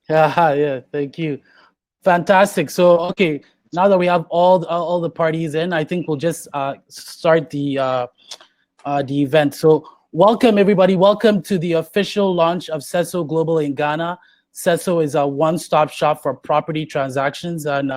Yeah, thank you. Fantastic. So, okay, now that we have all the parties in, I think we'll just start the event. So, welcome everybody. Welcome to the official launch of Seso Global in Ghana. Seso is a one-stop shop for property transactions, and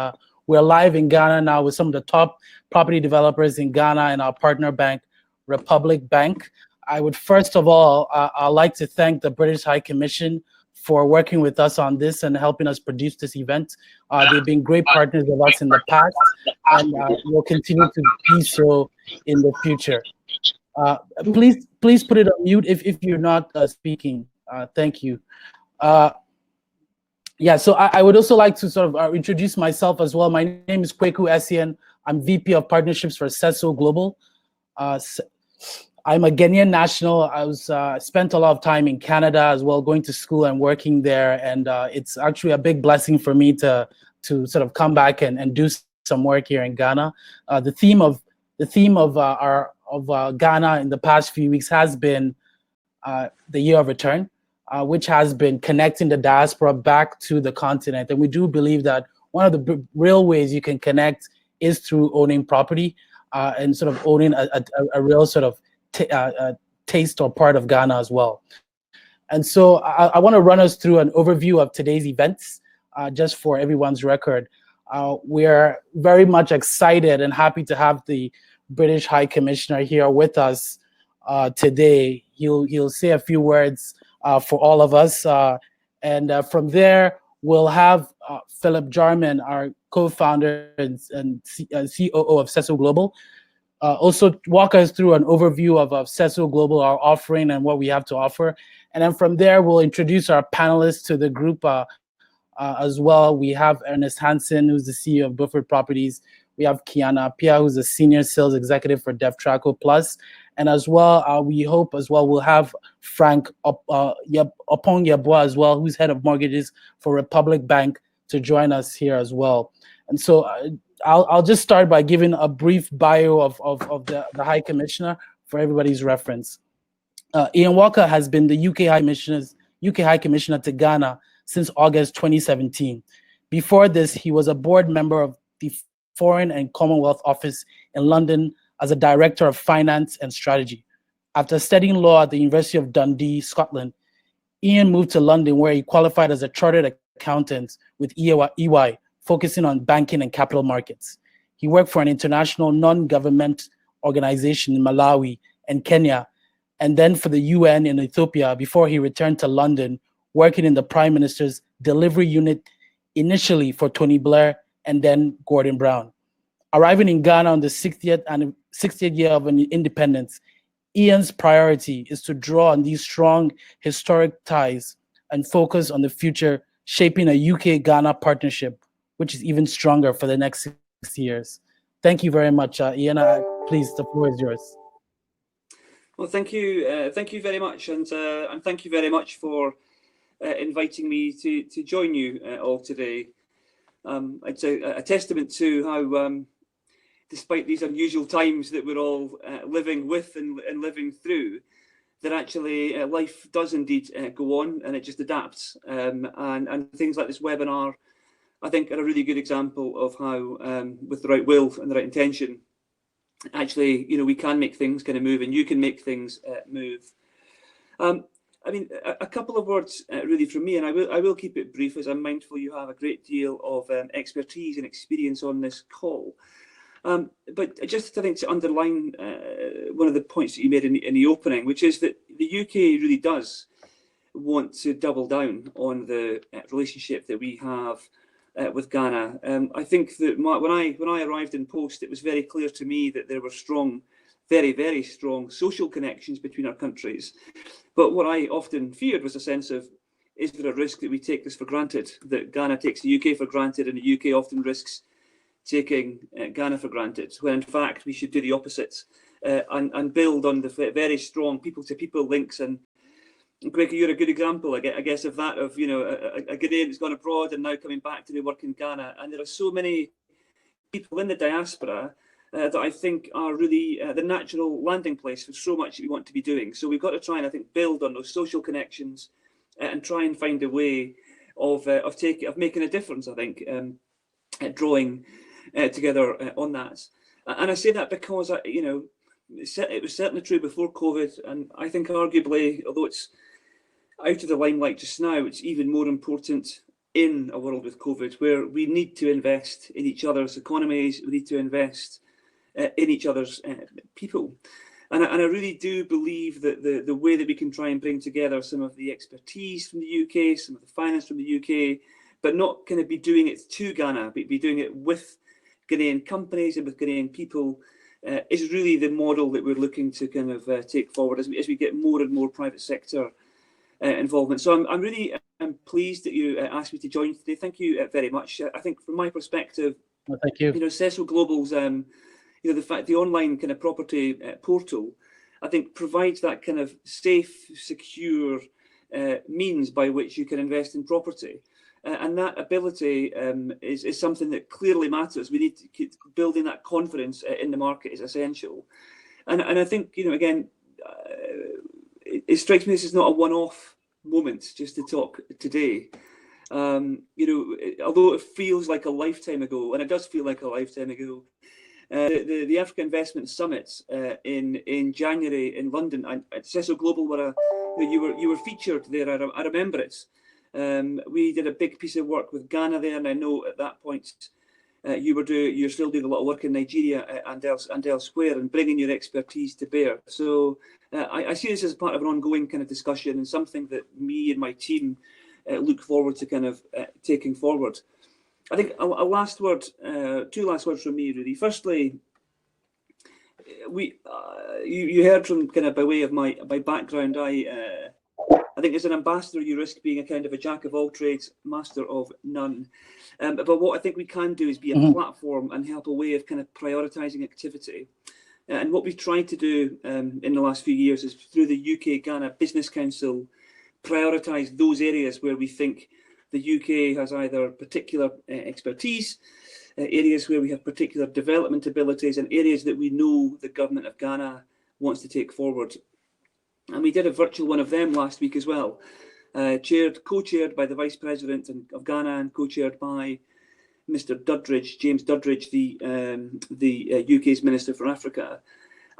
we're live in Ghana now with some of the top property developers in Ghana and our partner bank, Republic Bank. I would first of all, I'd like to thank the British High Commission for working with us on this and helping us produce this event. They've been great partners with us in the past, and will continue to be so in the future. Uh, please put it on mute if you're not speaking. Thank you. Uh, yeah, so I would also like to sort of introduce myself as well. My name is Kweku Essien. I'm VP of Partnerships for Seso Global. I'm a Ghanaian national. I was spent a lot of time in Canada as well, going to school and working there, and it's actually a big blessing for me to sort of come back and do some work here in Ghana. The theme of Ghana in the past few weeks has been the Year of Return, which has been connecting the diaspora back to the continent, and we do believe that one of the real ways you can connect is through owning property and sort of owning a real sort of taste or part of Ghana as well. And so I want to run us through an overview of today's events, just for everyone's record. We're very much excited and happy to have the British High Commissioner here with us today. He'll say a few words for all of us, and from there we'll have Philip Jarman, our co-founder and COO of Seso Global, also walk us through an overview of Seso Global, our offering, and what we have to offer. And then from there, we'll introduce our panelists to the group as well. We have Ernest Hansen, who's the CEO of Beaufort Properties. We have Kiana Pia, who's a senior sales executive for Devtraco Plus. And as well, we hope as well, we'll have Frank Opong Yeboah as well, who's head of mortgages for Republic Bank, to join us here as well. And so I'll just start by giving a brief bio of the High Commissioner for everybody's reference. Ian Walker has been the UK High Commissioner to Ghana since August 2017. Before this, he was a board member of the Foreign and Commonwealth Office in London as a Director of Finance and Strategy. After studying law at the University of Dundee, Scotland, Ian moved to London, where he qualified as a chartered accountant with EY, focusing on banking and capital markets. He worked for an international non-government organization in Malawi and Kenya, and then for the UN in Ethiopia before he returned to London, working in the Prime Minister's delivery unit, initially for Tony Blair and then Gordon Brown. Arriving in Ghana on the 60th year of independence, Ian's priority is to draw on these strong historic ties and focus on the future, shaping a UK-Ghana partnership, which is even stronger for the next 6 years. Thank you very much, Ian. Please, the floor is yours. Well, thank you very much, and thank you very much for inviting me to join you all today. It's a testament to how, despite these unusual times that we're all living with and living through, that actually life does indeed go on, and it just adapts. And things like this webinar, I think, are a really good example of how, with the right will and the right intention, actually, we can make things kind of move, and you can make things move. I mean, a couple of words really from me, and I will keep it brief, as I'm mindful you have a great deal of expertise and experience on this call. But just I think to underline one of the points that you made in the opening, which is that the UK really does want to double down on the relationship that we have with Ghana. I think that when I arrived in post, it was very clear to me that there were strong, very, very strong social connections between our countries. But what I often feared was a sense of, is there a risk that we take this for granted, that Ghana takes the UK for granted, and the UK often risks taking Ghana for granted, when in fact we should do the opposite and build on the very strong people-to-people links. And Greg, you're a good example, I guess, of that, of, a Ghanaian that's gone abroad and now coming back to do work in Ghana. And there are so many people in the diaspora that I think are really the natural landing place for so much that we want to be doing. So we've got to try and, I think, build on those social connections and try and find a way of making a difference, I think, at drawing together on that. And I say that because, it was certainly true before COVID, and I think arguably, although it's out of the limelight just now, it's even more important in a world with COVID, where we need to invest in each other's economies, we need to invest in each other's people. And I really do believe that the way that we can try and bring together some of the expertise from the UK, some of the finance from the UK, but not kind of be doing it to Ghana, but be doing it with Ghanaian companies and with Ghanaian people, is really the model that we're looking to kind of take forward as we get more and more private sector involvement. So I'm really pleased that you asked me to join today. Thank you very much. I think from my perspective, well, thank you. Seso Global's the online kind of property portal, I think, provides that kind of safe, secure means by which you can invest in property. And that ability is something that clearly matters. We need to keep building that confidence in the market is essential. And I think, again, it strikes me this is not a one-off moment just to talk today. Although it feels like a lifetime ago, and it does feel like a lifetime ago, the Africa Investment Summit in January in London, and Seso Global you were featured there. I remember it. We did a big piece of work with Ghana there, and I know at that point you're still doing a lot of work in Nigeria and elsewhere, and bringing your expertise to bear. So I see this as part of an ongoing kind of discussion, and something that me and my team look forward to kind of taking forward. I think a last word, two last words from me, really. Firstly, you heard from kind of by way of my background, I think as an ambassador, you risk being a kind of a jack of all trades, master of none. But what I think we can do is be a platform and help a way of kind of prioritising activity. And what we've tried to do in the last few years is through the UK Ghana Business Council, prioritise those areas where we think the UK has either particular expertise, areas where we have particular development abilities, and areas that we know the government of Ghana wants to take forward. And we did a virtual one of them last week as well, co-chaired by the Vice President of Ghana and co-chaired by Mr. Duddridge, James Duddridge, the UK's Minister for Africa.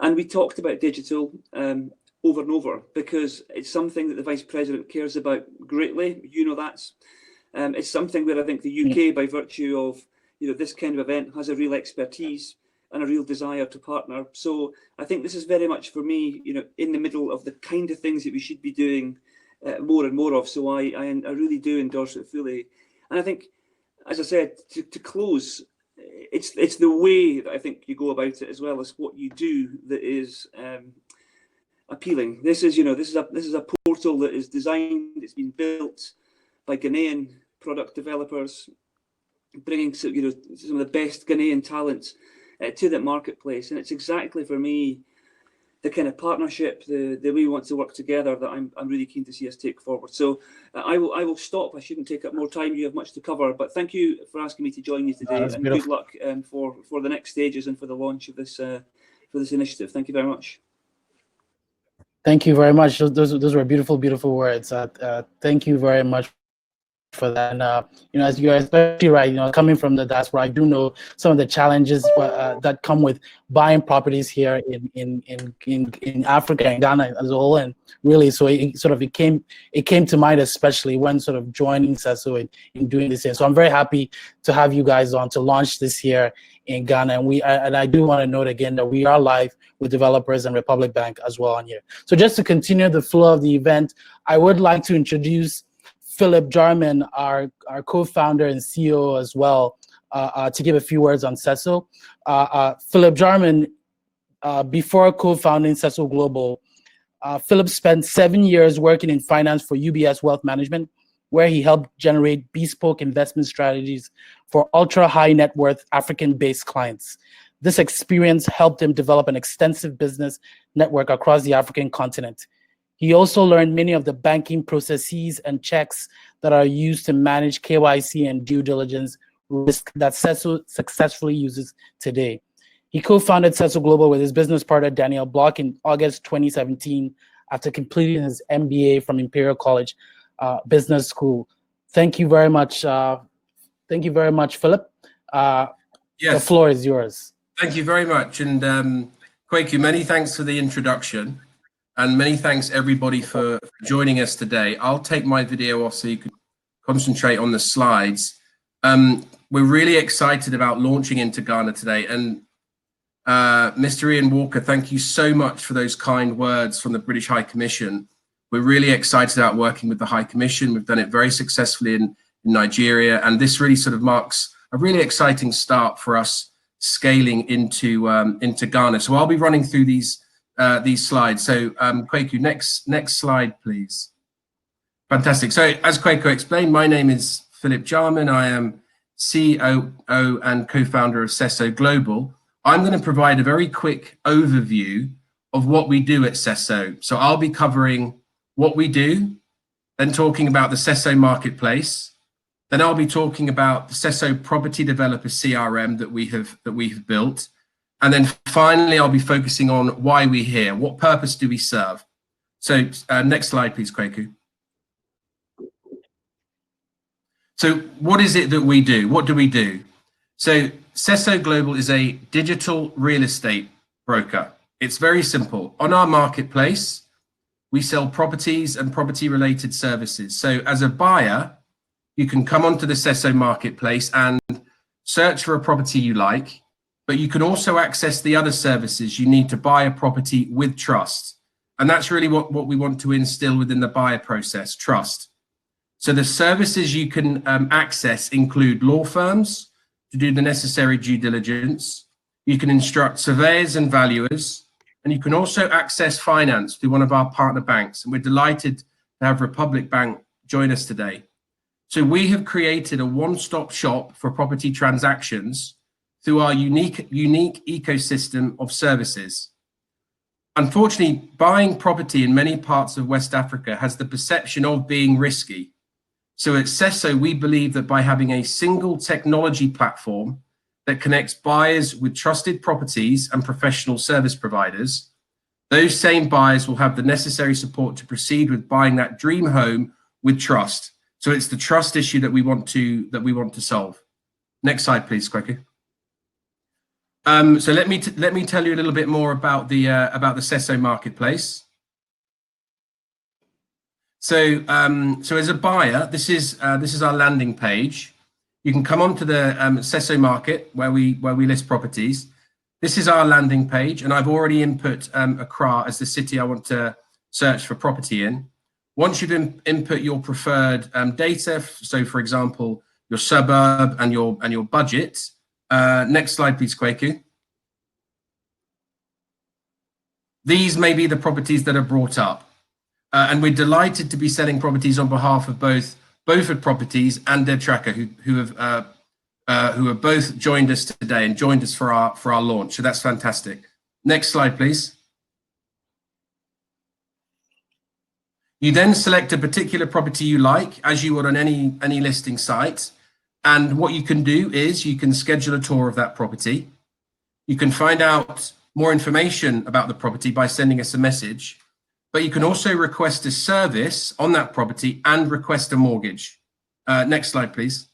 And we talked about digital over and over, because it's something that the Vice President cares about greatly. That's it's something where I think the UK, by virtue of this kind of event, has a real expertise and a real desire to partner. So I think this is very much for me, in the middle of the kind of things that we should be doing more and more of. So I really do endorse it fully. And I think, as I said, to close, it's the way that I think you go about it, as well as what you do, that is appealing. This is a portal that is designed, it's been built by Ghanaian product developers, bringing some of the best Ghanaian talent to that marketplace. And it's exactly, for me, the kind of partnership that we want to work together that I'm really keen to see us take forward. So I will stop. I shouldn't take up more time. You have much to cover, but thank you for asking me to join you today, and good luck for the next stages and for the launch of this initiative. Thank you very much. Thank you very much. Those were beautiful, beautiful words. Thank you very much for that. And as you're especially right, coming from the diaspora, I do know some of the challenges that come with buying properties here in Africa and Ghana as a whole. And really, so it came to mind, especially when sort of joining Seso in doing this here. So I'm very happy to have you guys on to launch this here in Ghana. And I do want to note again that we are live with developers and Republic Bank as well on here. So just to continue the flow of the event, I would like to introduce Philip Jarman, our co-founder and CEO as well, to give a few words on Seso. Philip Jarman, before co-founding Seso Global, Philip spent 7 years working in finance for UBS Wealth Management, where he helped generate bespoke investment strategies for ultra-high net worth African-based clients. This experience helped him develop an extensive business network across the African continent. He also learned many of the banking processes and checks that are used to manage KYC and due diligence risk that Seso successfully uses today. He co-founded Seso Global with his business partner, Daniel Block, in August 2017 after completing his MBA from Imperial College Business School. Thank you very much. Thank you very much, Philip. Yes. The floor is yours. Thank you very much. And Kwaku, many thanks for the introduction. And many thanks everybody for joining us today. I'll take my video off so you can concentrate on the slides. We're really excited about launching into Ghana today. And Mr. Ian Walker, thank you so much for those kind words from the British High Commission. We're really excited about working with the High Commission. We've done it very successfully in Nigeria. And this really sort of marks a really exciting start for us scaling into Ghana. So I'll be running through these slides. So Kwaku, next slide, please. Fantastic. So as Kwaku explained, my name is Philip Jarman. I am COO and co-founder of Seso Global. I'm going to provide a very quick overview of what we do at Seso. So I'll be covering what we do, then talking about the Seso marketplace. Then I'll be talking about the Seso property developer CRM that we have built. And then finally, I'll be focusing on why we're here. What purpose do we serve? So next slide, please, Kwaku. So what is it that we do? What do we do? So Seso Global is a digital real estate broker. It's very simple. On our marketplace, we sell properties and property-related services. So as a buyer, you can come onto the Seso marketplace and search for a property you like, but you can also access the other services you need to buy a property with trust. And that's really what we want to instill within the buyer process, trust. So the services you can access include law firms to do the necessary due diligence. You can instruct surveyors and valuers, and you can also access finance through one of our partner banks. And we're delighted to have Republic Bank join us today. So we have created a one-stop shop for property transactions through our unique ecosystem of services. Unfortunately, buying property in many parts of West Africa has the perception of being risky. So at Seso, we believe that by having a single technology platform that connects buyers with trusted properties and professional service providers, those same buyers will have the necessary support to proceed with buying that dream home with trust. So it's the trust issue that we want to solve. Next slide, please, Kwaku. So let me tell you a little bit more about the Seso marketplace. So as a buyer, this is our landing page. You can come onto the Seso market where we list properties. This is our landing page, and I've already input Accra as the city I want to search for property in. Once you've input your preferred data, so for example, your suburb and your budget. Next slide, please, Kwaku. These may be the properties that are brought up. And we're delighted to be selling properties on behalf of both Beaufort Properties and Devtraco, who have both joined us today and joined us for our launch. So that's fantastic. Next slide, please. You then select a particular property you like, as you would on any listing site. And what you can do is you can schedule a tour of that property. You can find out more information about the property by sending us a message, but you can also request a service on that property and request a mortgage. Next slide, please.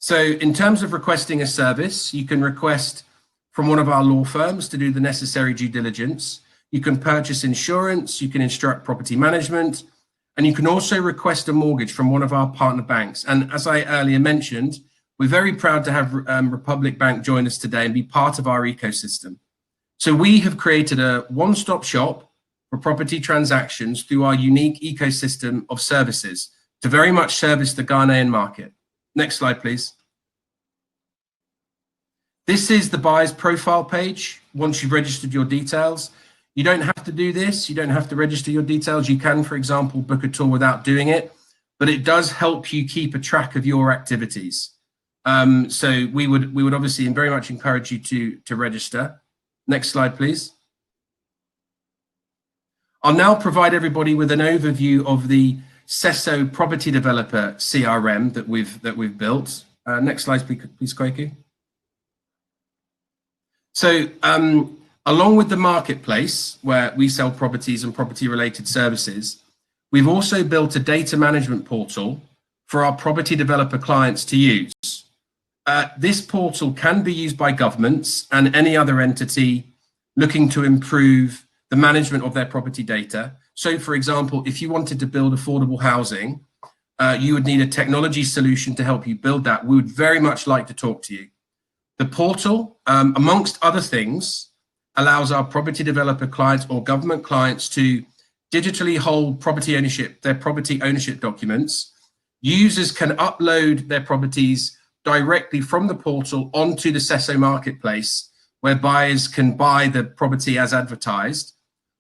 So in terms of requesting a service, you can request from one of our law firms to do the necessary due diligence. You can purchase insurance, you can instruct property management, and you can also request a mortgage from one of our partner banks. And as I earlier mentioned, we're very proud to have Republic Bank join us today and be part of our ecosystem. So we have created a one-stop shop for property transactions through our unique ecosystem of services to very much service the Ghanaian market. Next slide, please. This is the buyer's profile page. Once you've registered your details, you don't have to do this. You don't have to register your details. You can, for example, book a tour without doing it, but it does help you keep a track of your activities. So we would obviously very much encourage you to register. Next slide, please. I'll now provide everybody with an overview of the Seso property developer CRM that we've built. Next slide, please, Kwaku. So along with the marketplace where we sell properties and property related services, We've also built a data management portal for our property developer clients to use. This portal can be used by governments and any other entity looking to improve the management of their property data. So, for example, if you wanted to build affordable housing, you would need a technology solution to help you build that. We would very much like to talk to you. The portal, amongst other things, allows our property developer clients or government clients to digitally hold property ownership, their property ownership documents. Users can upload their properties directly from the portal onto the Seso marketplace, where buyers can buy the property as advertised.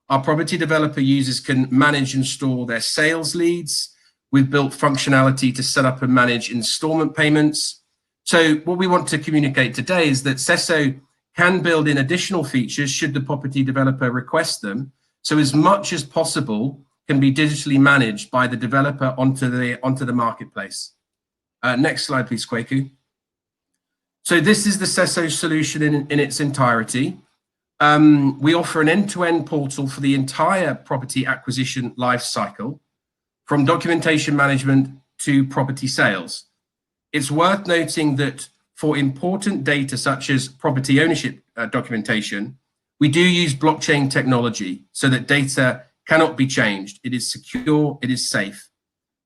Our property developer users can manage and store their sales leads. We've built functionality to set up and manage installment payments. So what we want to communicate today is that Seso can build in additional features should the property developer request them. So as much as possible can be digitally managed by the developer onto the marketplace. Next slide, please, Kwaku. So this is the Seso solution in its entirety. We offer an end-to-end portal for the entire property acquisition life cycle, from documentation management to property sales. It's worth noting that for important data such as property ownership documentation, we do use blockchain technology so that data cannot be changed. It is secure, it is safe.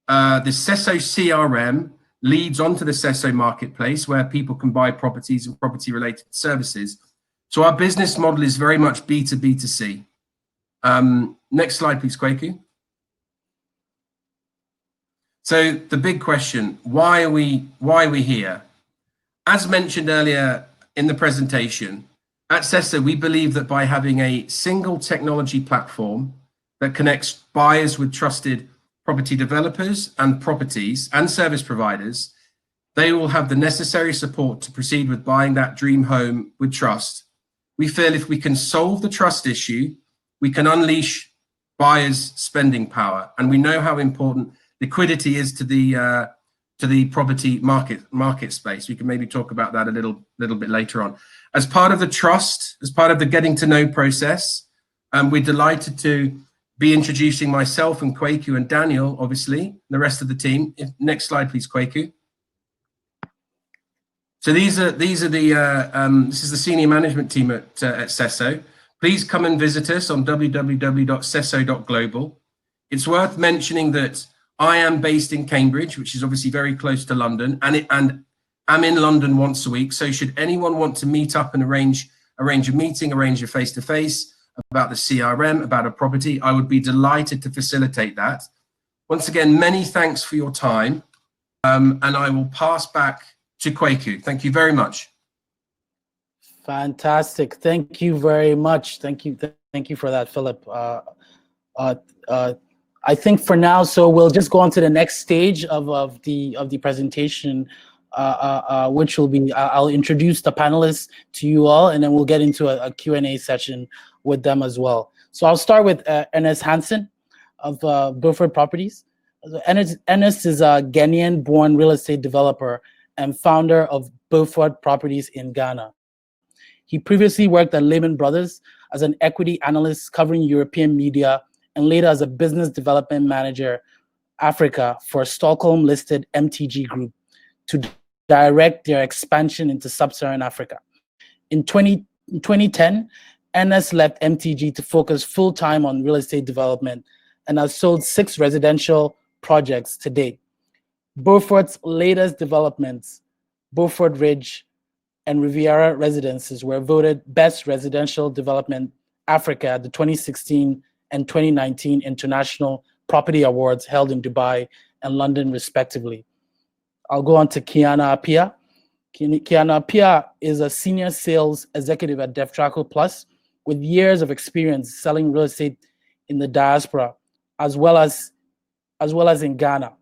The Seso CRM leads onto the Seso marketplace where people can buy properties and property related services. So our business model is very much B2B2C. Next slide, please, Kwaku. So the big question, why are we here? As mentioned earlier in the presentation, at Seso, we believe that by having a single technology platform that connects buyers with trusted property developers and properties and service providers, they will have the necessary support to proceed with buying that dream home with trust. We feel if we can solve the trust issue, we can unleash buyers' spending power. And we know how important liquidity is to the property market space. We can maybe talk about that a little bit later on. As part of the trust, as part of the getting to know process, we're delighted to be introducing myself and Kwaku and Daniel, obviously, the rest of the team. Next slide, please, Kwaku. So this is the senior management team at Seso. Please come and visit us on www.seso.global. It's worth mentioning that I am based in Cambridge, which is obviously very close to London, and I'm in London once a week. So should anyone want to meet up and arrange a meeting, arrange a face-to-face about the CRM, about a property, I would be delighted to facilitate that. Once again, many thanks for your time, and I will pass back to Kwaku. Thank you very much. Fantastic. Thank you very much. Thank you for that, Philip. I think for now, so we'll just go on to the next stage of the presentation, which will be, I'll introduce the panelists to you all, and then we'll get into a Q&A session with them as well. So I'll start with Ernest Hansen of Beaufort Properties. Ernest is a Ghanaian-born real estate developer and founder of Beaufort Properties in Ghana. He previously worked at Lehman Brothers as an equity analyst covering European media, and later as a business development manager, Africa, for Stockholm-listed MTG Group to direct their expansion into sub-Saharan Africa. In 2010, Ernest left MTG to focus full-time on real estate development and has sold 6 residential projects to date. Beaufort's latest developments, Beaufort Ridge and Riviera Residences, were voted Best Residential Development Africa at the 2016 and 2019 International Property Awards held in Dubai and London, respectively. I'll go on to Kiana Apia. Kiana Apia is a senior sales executive at Devtraco Plus with years of experience selling real estate in the diaspora, as well as in Ghana.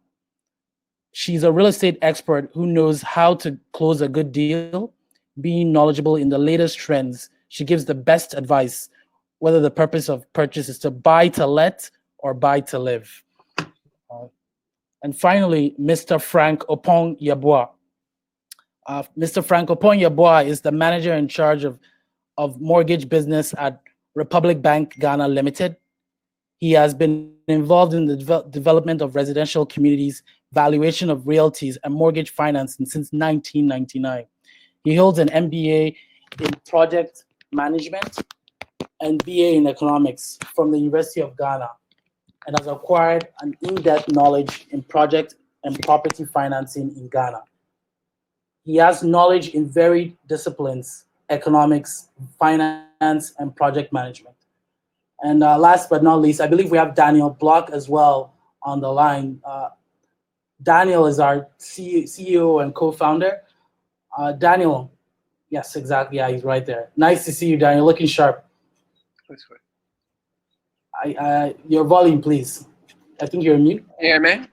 She's a real estate expert who knows how to close a good deal, being knowledgeable in the latest trends. She gives the best advice, whether the purpose of purchase is to buy to let or buy to live. And finally, Mr. Frank Opong Yeboah. Mr. Frank Opong Yeboah is the manager in charge of mortgage business at Republic Bank Ghana Limited. He has been involved in the development of residential communities, valuation of realties, and mortgage financing since 1999. He holds an MBA in project management and BA in economics from the University of Ghana, and has acquired an in-depth knowledge in project and property financing in Ghana. He has knowledge in varied disciplines: economics, finance, and project management. And last but not least, I believe we have Daniel Block as well on the line. Daniel is our CEO and co-founder. Daniel, yes, exactly. Yeah, he's right there. Nice to see you, Daniel. Looking sharp. That's good. Your volume, please. I think you're mute. Hear me?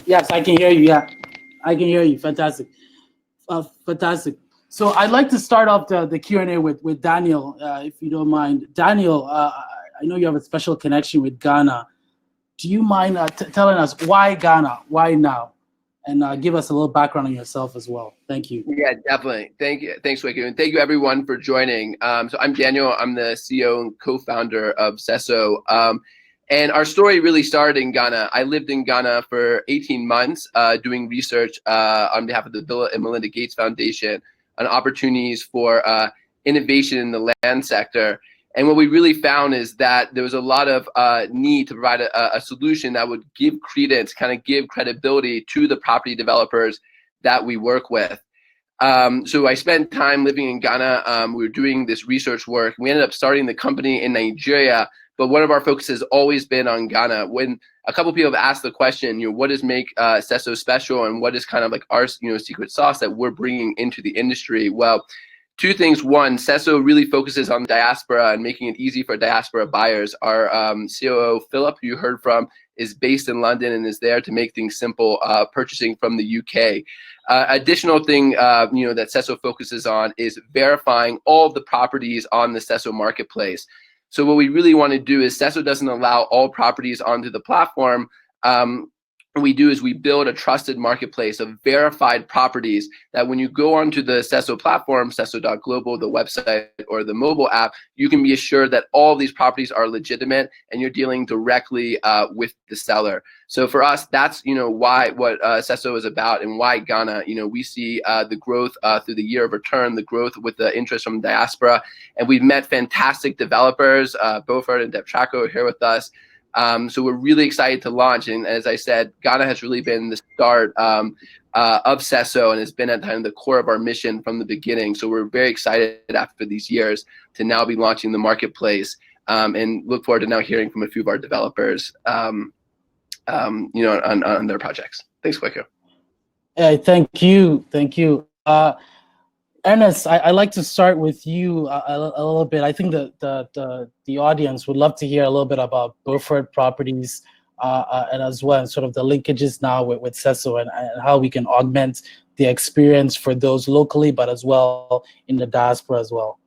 Yes, I can hear you. Yeah, I can hear you. Fantastic. Fantastic. So I'd like to start off the Q&A with Daniel, if you don't mind. Daniel, I know you have a special connection with Ghana. Do you mind telling us why Ghana? Why now? And give us a little background on yourself as well. Thank you. Yeah, definitely. Thank you. Thanks, Wiku. And thank you, everyone, for joining. So I'm Daniel. I'm the CEO and co-founder of Seso. And our story really started in Ghana. I lived in Ghana for 18 months doing research on behalf of the Bill and Melinda Gates Foundation on opportunities for innovation in the land sector. And what we really found is that there was a lot of need to provide a solution that would give credence, kind of give credibility to the property developers that we work with. So I spent time living in Ghana. We were doing this research work. We ended up starting the company in Nigeria, but one of our focus has always been on Ghana. When a couple of people have asked the question, what does make Seso special, and what is kind of like our secret sauce that we're bringing into the industry? Well, two things. One, Seso really focuses on diaspora and making it easy for diaspora buyers. Our COO, Philip, who you heard from, is based in London and is there to make things simple, purchasing from the UK. Additional thing that Seso focuses on is verifying all of the properties on the Seso marketplace. So what we really want to do is Seso doesn't allow all properties onto the platform. What we do is we build a trusted marketplace of verified properties that when you go onto the Seso platform, Seso.global, the website or the mobile app, you can be assured that all of these properties are legitimate and you're dealing directly with the seller. So for us, that's why what Seso is about, and why Ghana. We see the growth through the year of return, the growth with the interest from diaspora, and we've met fantastic developers. Beaufort and Devtraco are here with us. So we're really excited to launch, and as I said, Ghana has really been the start of Seso, and has been at kind of the core of our mission from the beginning. So we're very excited after these years to now be launching the marketplace, and look forward to now hearing from a few of our developers, on their projects. Thanks, Wiku. Yeah, thank you. Ernest, I'd like to start with you a little bit. I think the audience would love to hear a little bit about Beaufort Properties and as well, and sort of the linkages now with Seso, and how we can augment the experience for those locally, but as well in the diaspora as well.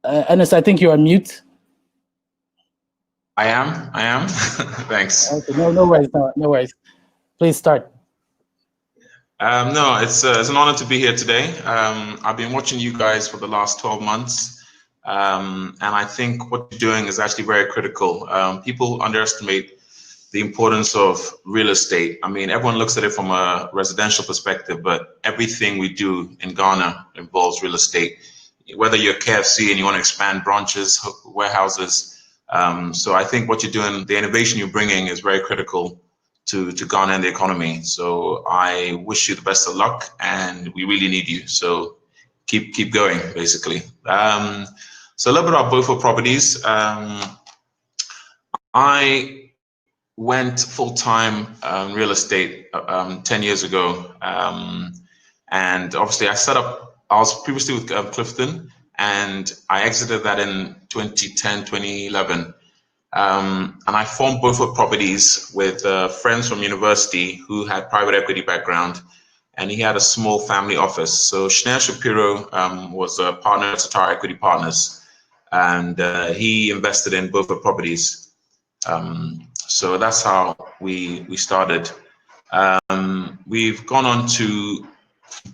Ernest, I think you're on mute. I am. Thanks. Okay, no worries. Please start. No, it's an honor to be here today. I've been watching you guys for the last 12 months, and I think what you're doing is actually very critical. People underestimate the importance of real estate. I mean, everyone looks at it from a residential perspective, but everything we do in Ghana involves real estate. Whether you're KFC and you want to expand branches, warehouses. So I think what you're doing, the innovation you're bringing, is very critical to Ghana and the economy. So I wish you the best of luck, and we really need you. So keep going, basically. So a little bit about Beaufort Properties. I went full-time real estate 10 years ago, and obviously I was previously with Clifton, and I exited that in 2010, 2011. And I formed Beaufort Properties with friends from university who had private equity background, and he had a small family office. So Schneier Shapiro was a partner at Tatar Equity Partners, and he invested in Beaufort Properties. So that's how we started. We've gone on to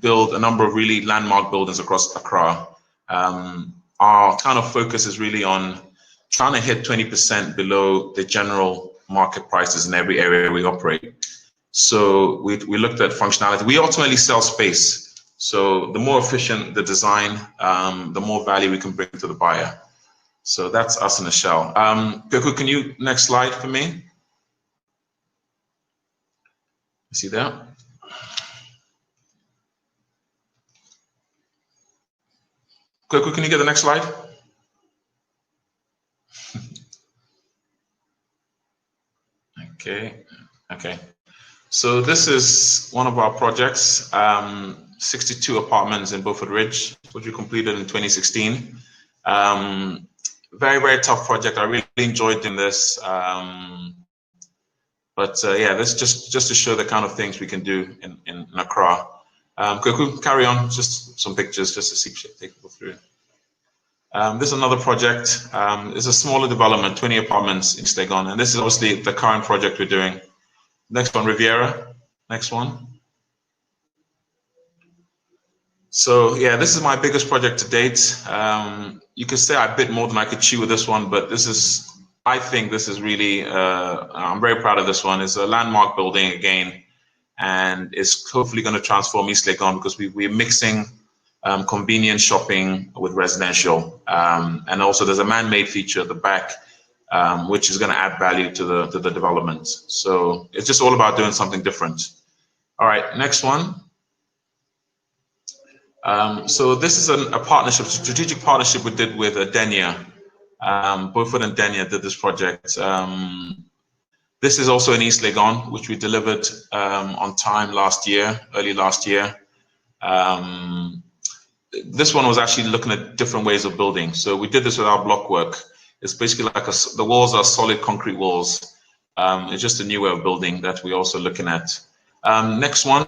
build a number of really landmark buildings across Accra. Our kind of focus is really on trying to hit 20% below the general market prices in every area we operate. So we looked at functionality. We ultimately sell space. So the more efficient the design, the more value we can bring to the buyer. So that's us in a shell. Goku, can you next slide for me? You see that? Goku, can you get the next slide? Okay. So this is one of our projects, 62 apartments in Beaufort Ridge, which we completed in 2016. Very, very tough project. I really enjoyed doing this. Yeah, this just to show the kind of things we can do in Accra. Goku, carry on, just some pictures just to see, take people through. This is another project. It's a smaller development, 20 apartments in Stegon, and this is obviously the current project we're doing. Next one, Riviera. Next one. So yeah, this is my biggest project to date. You could say I bit more than I could chew with this one, but this is, I think this is really, I'm very proud of this one. It's a landmark building again, and it's hopefully going to transform East Legon because we're mixing convenience shopping with residential, and also there's a man-made feature at the back, which is going to add value to the development. So it's just all about doing something different. All right, next one. So this is a partnership, strategic partnership we did with Denia. Beaufort and Denia did this project. This is also in East Legon, which we delivered on time early last year. This one was actually looking at different ways of building. So we did this with our block work. It's basically like the walls are solid concrete walls. It's just a new way of building that we're also looking at. Next one.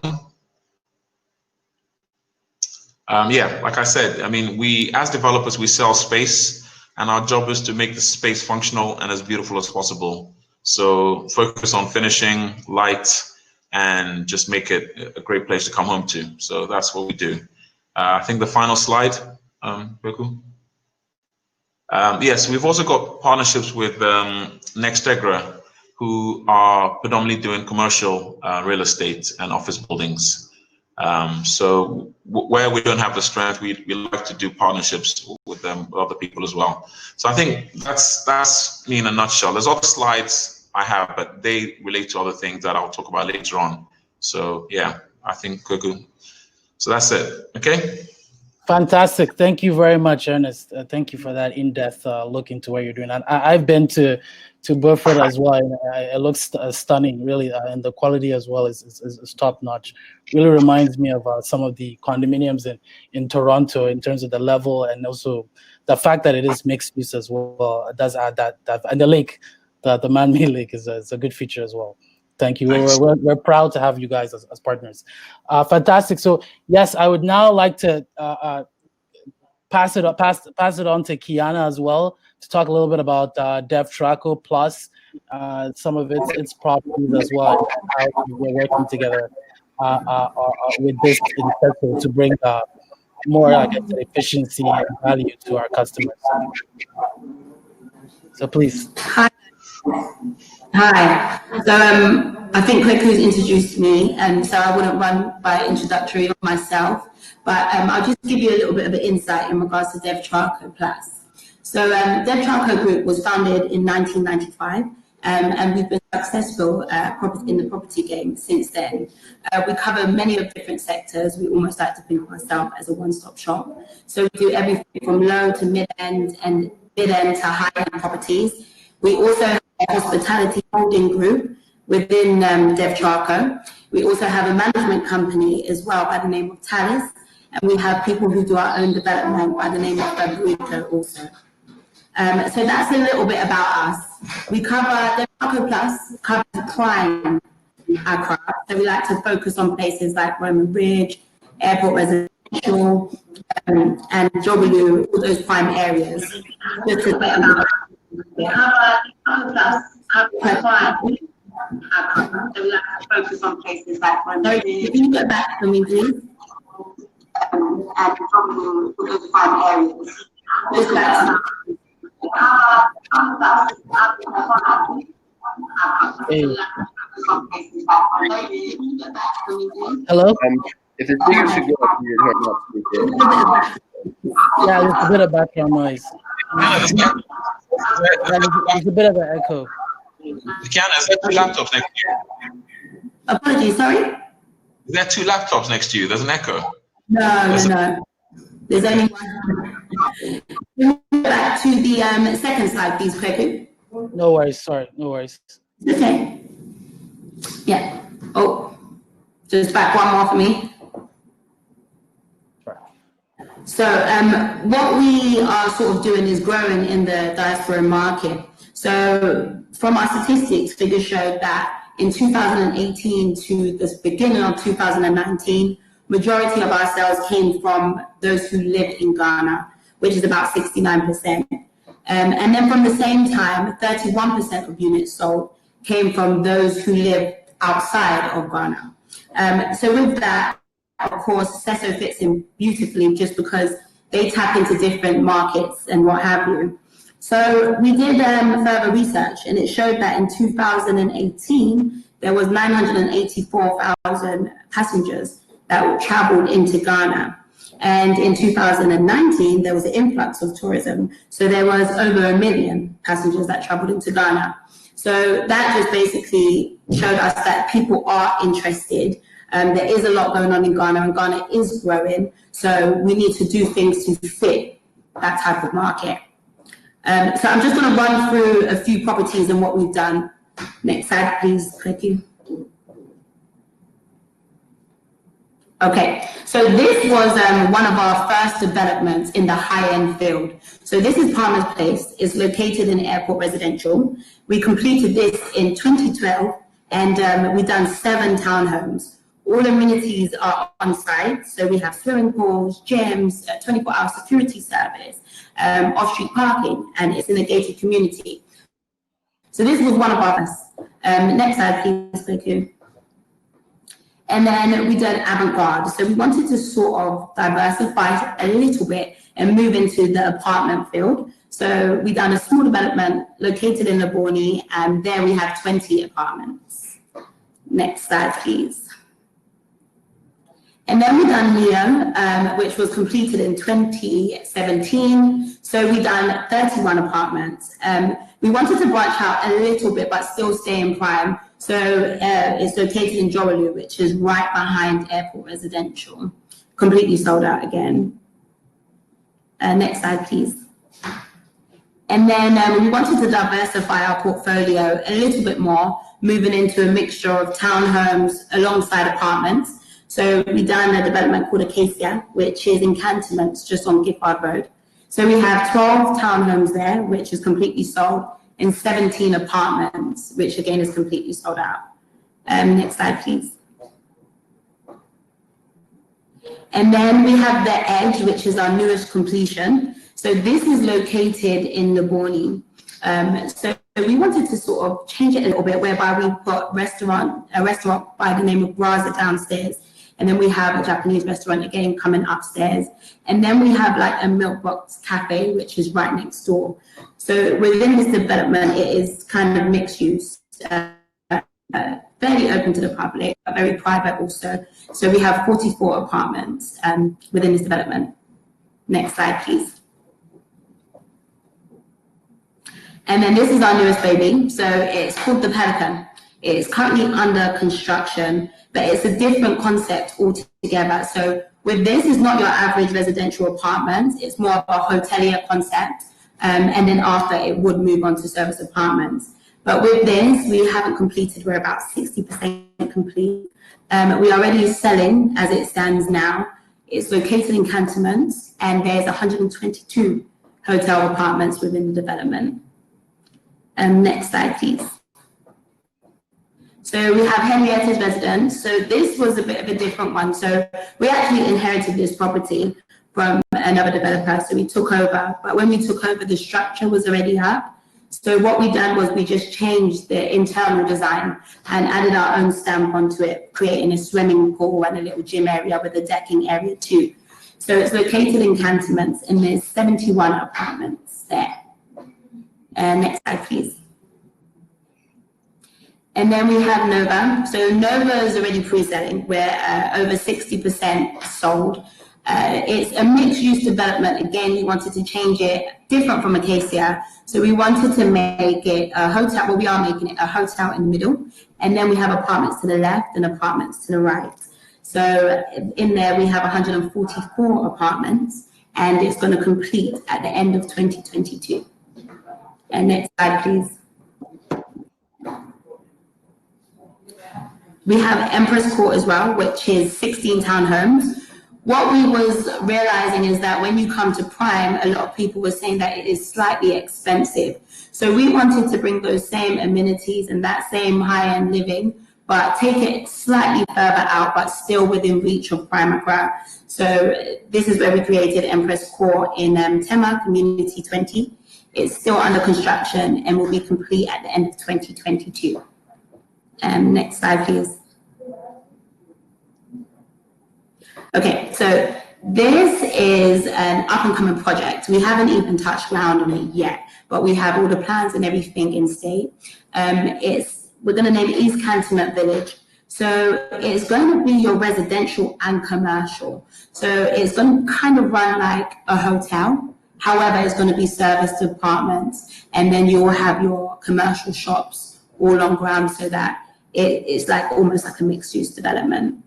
Yeah, like I said, I mean, we as developers, we sell space, and our job is to make the space functional and as beautiful as possible. So focus on finishing, light, and just make it a great place to come home to. So that's what we do. I think the final slide, Goku. Yes, we've also got partnerships with Nextegra, who are predominantly doing commercial real estate and office buildings. So where we don't have the strength, we like to do partnerships with them, with other people as well. So I think that's me in a nutshell. There's other slides I have, but they relate to other things that I'll talk about later on. So yeah, I think Goku. So that's it. Okay. Fantastic. Thank you very much, Ernest. Thank you for that in-depth look into what you're doing. And I've been to Beaufort as well. And it looks stunning, really, and the quality as well is top-notch. Really reminds me of some of the condominiums in Toronto in terms of the level, and also the fact that it is mixed use as well. It does add that and the lake, the man-made lake is a good feature as well. Thank you. We're proud to have you guys as partners. Fantastic. So yes, I would now like to pass it on to Kiana as well to talk a little bit about Devtraco Plus, some of its properties as well, and how we're working together with this in to bring more, I guess, efficiency and value to our customers. So please. Hi. So I think Kweku's introduced me, so I wouldn't run by introductory of myself, but I'll just give you a little bit of an insight in regards to Devtraco Plus. So Devtraco Group was founded in 1995, and we've been successful in the property game since then. We cover many of different sectors. We almost like to think of ourselves as a one-stop shop. So we do everything from low to mid-end and mid-end to high-end properties. We also have a hospitality holding group within Devtraco. We also have a management company as well by the name of Talis, and we have people who do our own development by the name of Fabrico also. So that's a little bit about us. We cover Devtraco Plus, covers prime Accra. So we like to focus on places like Roman Bridge, Airport Residential, and Jobelu, all those prime areas. Just a bit about we cover Plus, covers prime Accra. So we like to focus on places like Roman Bridge. Can you get back for me, please? and from those 5 areas. Just back Hey. Hello? If the speaker should go up, you're heard not speaking. Yeah, there's a bit of background noise. There's a bit of an echo. Kiana, is there 2 laptops next to you? Apologies, sorry? Is there 2 laptops next to you? There's an echo. No. There's only one. Back to the second slide, please, Kweku. No worries, sorry, no worries. Okay. Yeah. Oh, just back one more for me. So what we are sort of doing is growing in the diaspora market. So from our statistics, figures showed that in 2018 to the beginning of 2019, majority of our sales came from those who lived in Ghana, which is about 69%. And then from the same time, 31% of units sold came from those who live outside of Ghana. So with that, of course, Seso fits in beautifully just because they tap into different markets and what have you. So we did further research, and it showed that in 2018, there was 984,000 passengers that traveled into Ghana. And in 2019, there was an influx of tourism. So there was over 1 million passengers that traveled into Ghana. So that just basically showed us that people are interested. There is a lot going on in Ghana, and Ghana is growing. So we need to do things to fit that type of market. So I'm just going to run through a few properties and what we've done. Next slide, please. Thank you. Okay, so this was one of our first developments in the high-end field. So this is Palmer's Place. It's located in Airport Residential. We completed this in 2012, and we've done 7 townhomes. All amenities are on site, so we have swimming pools, gyms, 24-hour security service, off-street parking, and it's in a gated community. So this was one of our first. Next slide, please. Thank you. And then we did avant-garde. So we wanted to sort of diversify a little bit and move into the apartment field. So we done a small development located in Laboni, and there we have 20 apartments. Next slide, please. And then we done Leo, which was completed in 2017. So we done 31 apartments. We wanted to branch out a little bit, but still stay in prime. So it's located in Jorolu, which is right behind Airport Residential. Completely sold out again. Next slide, please. And then we wanted to diversify our portfolio a little bit more, moving into a mixture of townhomes alongside apartments. So we done a development called Acacia, which is in Cantonments, just on Giffard Road. So we have 12 townhomes there, which is completely sold, and 17 apartments, which again is completely sold out. Next slide, please. And then we have The Edge, which is our newest completion. So this is located in Laboni. So we wanted to sort of change it a little bit, whereby we put a restaurant by the name of Braza downstairs. And then we have a Japanese restaurant again coming upstairs. And then we have like a milk box cafe, which is right next door. So within this development, it is kind of mixed use, fairly open to the public, but very private also. So we have 44 apartments within this development. Next slide, please. And then this is our newest baby. So it's called the Pelican. It's currently under construction, but it's a different concept altogether. So with this, it's not your average residential apartment. It's more of a hotelier concept. And then after, it would move on to service apartments. But with this, we haven't completed. We're about 60% complete. We are already selling as it stands now. It's located in Cantonments, and there's 122 hotel apartments within the development. Next slide, please. So we have Henrietta's residence. So this was a bit of a different one. So we actually inherited this property from another developer. So we took over, but when we took over, the structure was already up. So what we done was we just changed the internal design and added our own stamp onto it, creating a swimming pool and a little gym area with a decking area too. So it's located in cantonments, and there's 71 apartments there. Next slide, please. And then we have Nova. So Nova is already pre-selling. We're over 60% sold. It's a mixed-use development. Again, we wanted to change it different from Acacia. So we wanted to make it a hotel. Well, we are making it a hotel in the middle. And then we have apartments to the left and apartments to the right. So in there, we have 144 apartments, and it's going to complete at the end of 2022. And next slide, please. We have Empress Court as well, which is 16 townhomes. What we was realizing is that when you come to Prime, a lot of people were saying that it is slightly expensive. So we wanted to bring those same amenities and that same high-end living, but take it slightly further out, but still within reach of Prime Accra. So this is where we created Empress Court in Tema Community 20. It's still under construction and will be complete at the end of 2022. Next slide, please. Okay, so this is an up-and-coming project. We haven't even touched ground on it yet, but we have all the plans and everything in state. We're going to name it East Cantonment Village. So it's going to be your residential and commercial. So it's going to kind of run like a hotel. However, it's going to be serviced apartments, and then you'll have your commercial shops all on ground, so that it's like almost like a mixed-use development.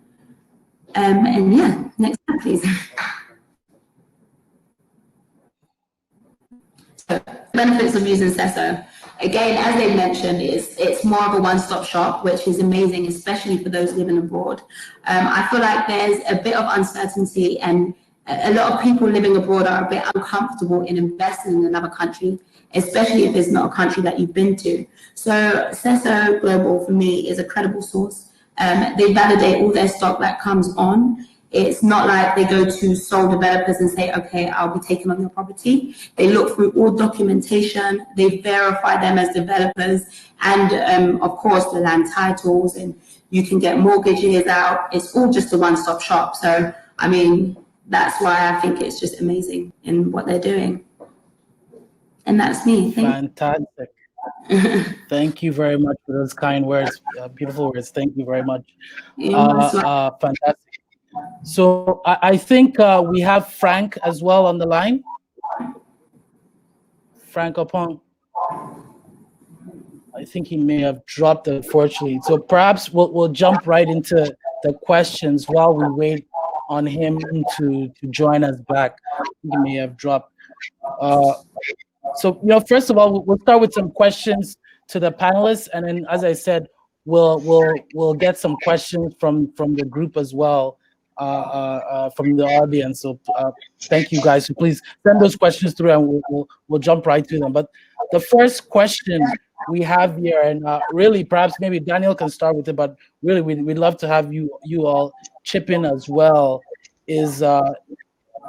And yeah, next slide, please. So, benefits of using Seso. Again, as they mentioned, it's more of a one-stop shop, which is amazing, especially for those living abroad. I feel like there's a bit of uncertainty, and a lot of people living abroad are a bit uncomfortable in investing in another country, especially if it's not a country that you've been to. So Seso Global, for me, is a credible source. They validate all their stock that comes on. It's not like they go to sole developers and say, okay, I'll be taking on your property. They look through all documentation, they verify them as developers, and of course the land titles, and you can get mortgages out. It's all just a one-stop shop. So, I mean, that's why I think it's just amazing in what they're doing. And that's me. Fantastic. Thank you very much for those kind words, beautiful words. Thank you very much. Fantastic. So I think we have Frank as well on the line. Frank Opong. I think he may have dropped, unfortunately. So perhaps we'll jump right into the questions while we wait on him to join us back. He may have dropped. So, first of all, we'll start with some questions to the panelists, and then, as I said, we'll get some questions from the group as well, from the audience. So, thank you guys. So please send those questions through, and we'll jump right to them. But the first question we have here, and really, perhaps maybe Daniel can start with it, but really, we'd love to have you all chip in as well.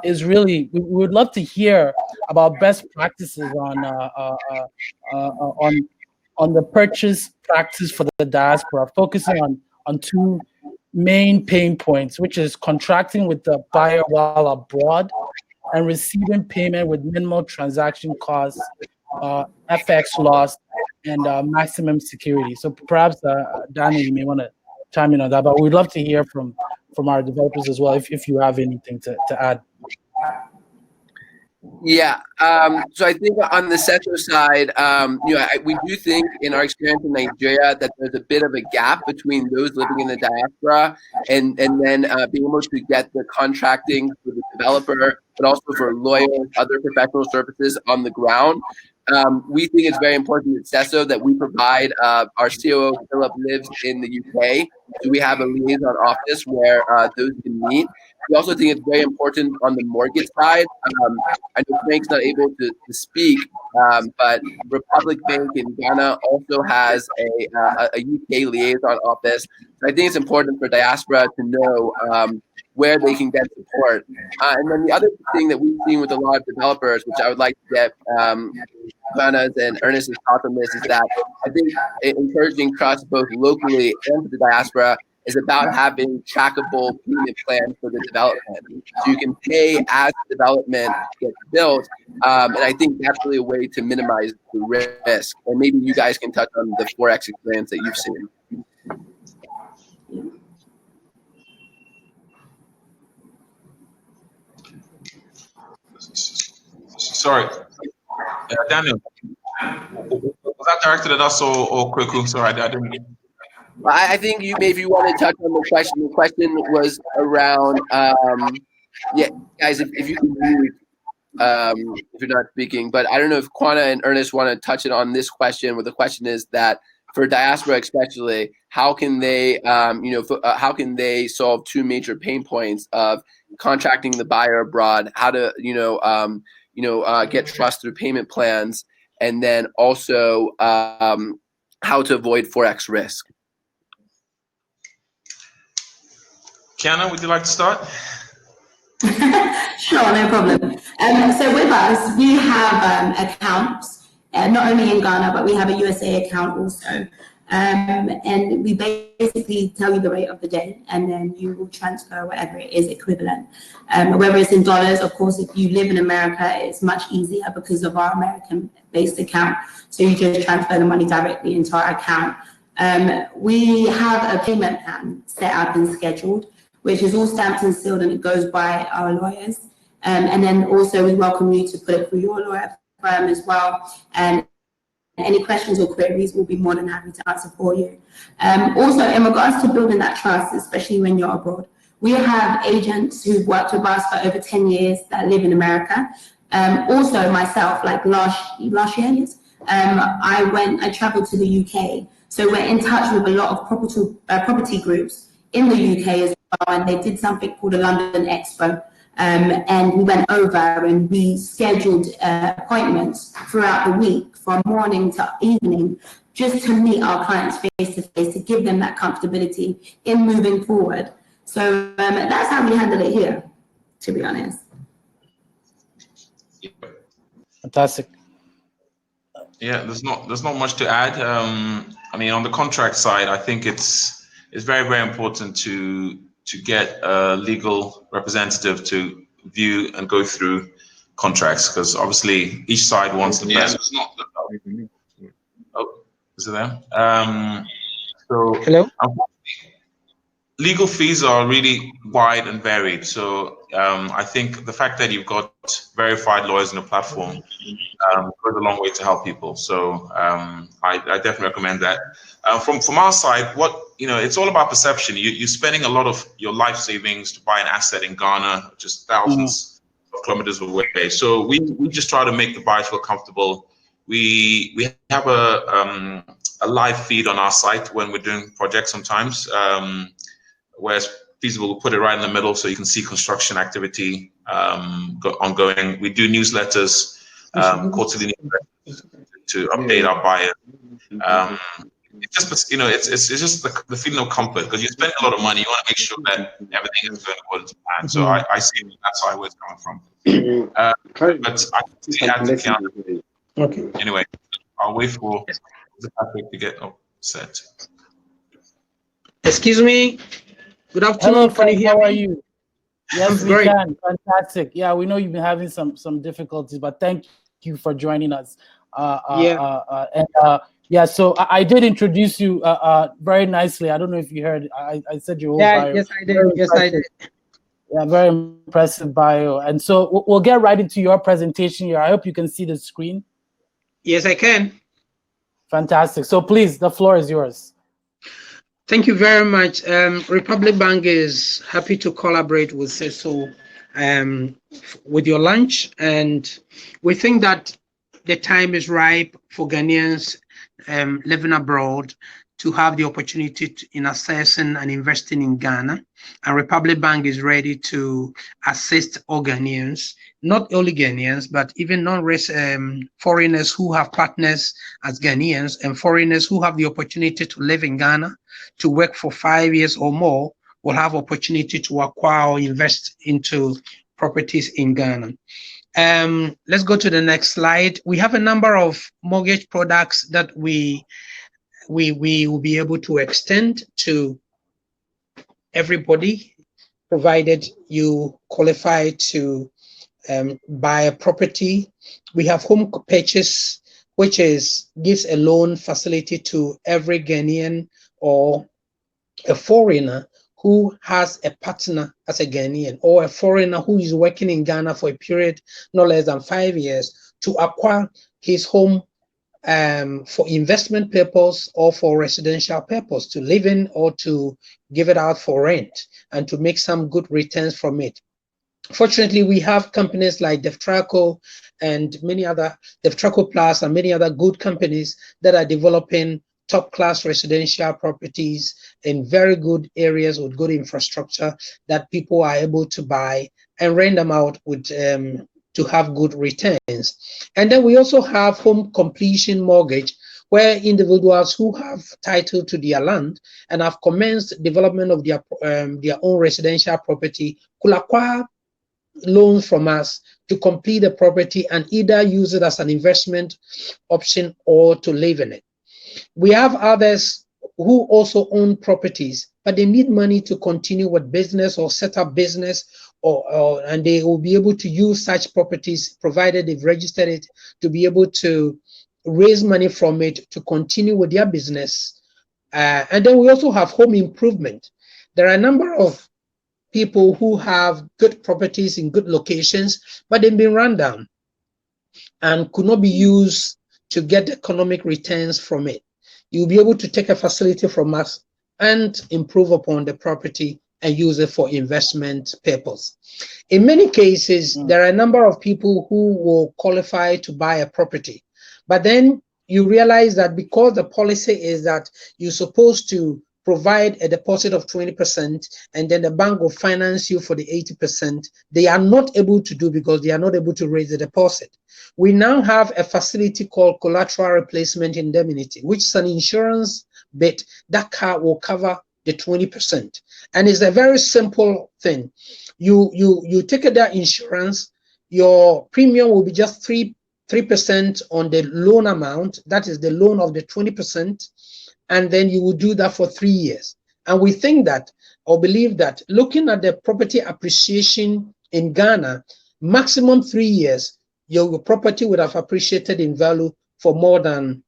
Is really, we would love to hear about best practices on the purchase practice for the diaspora, focusing on two main pain points, which is contracting with the buyer while abroad and receiving payment with minimal transaction costs, FX loss, and maximum security. So perhaps Daniel, you may want to chime in on that, but we'd love to hear from our developers as well, if you have anything to add. Yeah, so I think on the Seso side, we do think in our experience in Nigeria that there's a bit of a gap between those living in the diaspora and then being able to get the contracting for the developer, but also for lawyers, other professional services on the ground. We think it's very important at Seso that we provide, our COO, Philip, lives in the UK, so we have a liaison office where those can meet. We also think it's very important on the mortgage side. I know Frank's not able to speak, but Republic Bank in Ghana also has a UK liaison office. So I think it's important for diaspora to know where they can get support. And then the other thing that we've seen with a lot of developers, which I would like to get Ghana's and Ernest's thoughts on this, is that I think encouraging trust both locally and for the diaspora is about having trackable payment plans for the development. So you can pay as the development gets built. And I think that's really a way to minimize the risk. And maybe you guys can touch on the Forex experience that you've seen. Sorry, Daniel, was that directed at us or Kweku? Sorry, I didn't. Well, I think you maybe want to touch on the question. The question was around, yeah, guys, if you can mute, if you're not speaking, but I don't know if Kwana and Ernest want to touch it on this question, where the question is that for diaspora especially, how can they, how can they solve two major pain points of contracting the buyer abroad, how to, get trust through payment plans, and then also how to avoid Forex risk. Kiana, would you like to start? Sure, no problem. So with us, we have accounts, not only in Ghana, but we have a USA account also. And we basically tell you the rate of the day, and then you will transfer whatever it is equivalent. Whether it's in dollars, of course, if you live in America, it's much easier because of our American-based account. So you just transfer the money directly into our account. We have a payment plan set up and scheduled, which is all stamped and sealed, and it goes by our lawyers. And then also we welcome you to put it through your lawyer firm as well. And any questions or queries, we'll be more than happy to answer for you. Also, in regards to building that trust, especially when you're abroad, we have agents who've worked with us for over 10 years that live in America. Also, myself, like last year, yes, I traveled to the UK. So we're in touch with a lot of property groups in the UK as well, and they did something called a London Expo. And we went over and we scheduled appointments throughout the week from morning to evening, just to meet our clients face to face, to give them that comfortability in moving forward. So that's how we handle it here, to be honest. Fantastic. Yeah, there's not much to add. I mean, on the contract side, I think it's very, very important to get a legal representative to view and go through contracts, because obviously each side wants the best. It's not. Oh, is it there? So hello. Legal fees are really wide and varied. So I think the fact that you've got verified lawyers on the platform goes a long way to help people. So I definitely recommend that. From our side, it's all about perception. You're spending a lot of your life savings to buy an asset in Ghana, just thousands of kilometers away. So we just try to make the buyer feel comfortable. We have a live feed on our site when we're doing projects sometimes. Where it's feasible, we'll put it right in the middle so you can see construction activity ongoing. We do newsletters, quarterly newsletters to update our buyers. It's just the feeling of comfort, because you're spending a lot of money. You want to make sure that everything is going according to plan. So I see that's where it's coming from. But I can add to Kiana. Okay. Anyway, I'll wait for the topic to get set. Excuse me. Good afternoon. Hello, Frank. How are you? Yes, we Great. can. Fantastic. Yeah, we know you've been having some difficulties, but thank you for joining us. So I did introduce you very nicely. I don't know if you heard. I said your whole bio. Yes, I did. Yes, I did. Yeah, very impressive bio. And so we'll get right into your presentation here. I hope you can see the screen. Yes, I can. Fantastic. So please, the floor is yours. Thank you very much. Republic Bank is happy to collaborate with Seso with your launch, and we think that the time is ripe for Ghanaians living abroad to have the opportunity in assessing and investing in Ghana. And Republic Bank is ready to assist all Ghanaians, not only Ghanaians, but even foreigners who have partners as Ghanaians, and foreigners who have the opportunity to live in Ghana, to work for 5 years or more, will have opportunity to acquire or invest into properties in Ghana. Let's go to the next slide. We have a number of mortgage products that we will be able to extend to everybody, provided you qualify to buy a property. We have home purchase, which gives a loan facility to every Ghanaian or a foreigner who has a partner as a Ghanaian, or a foreigner who is working in Ghana for a period no less than 5 years to acquire his home for investment purpose or for residential purpose, to live in or to give it out for rent and to make some good returns from it. Fortunately, we have companies like Devtraco and many other, Devtraco Plus and many other good companies that are developing top-class residential properties in very good areas with good infrastructure that people are able to buy and rent them out with to have good returns. And then we also have home completion mortgage, where individuals who have title to their land and have commenced development of their own residential property could acquire loans from us to complete the property and either use it as an investment option or to live in it. We have others who also own properties, but they need money to continue with business or set up business, and they will be able to use such properties, provided they've registered it, to be able to raise money from it to continue with their business. And then we also have home improvement. There are a number of people who have good properties in good locations, but they've been run down and could not be used to get economic returns from it. You'll be able to take a facility from us and improve upon the property and use it for investment purpose. In many cases, there are a number of people who will qualify to buy a property, but then you realize that because the policy is that you're supposed to provide a deposit of 20% and then the bank will finance you for the 80%, they are not able to do because they are not able to raise the deposit. We now have a facility called collateral replacement indemnity, which is an insurance bit that will cover the 20%. And it's a very simple thing. You take that insurance, your premium will be just 3% on the loan amount, that is the loan of the 20%, and then you will do that for 3 years. And we think that, or believe that, looking at the property appreciation in Ghana, maximum 3 years, your property would have appreciated in value for more than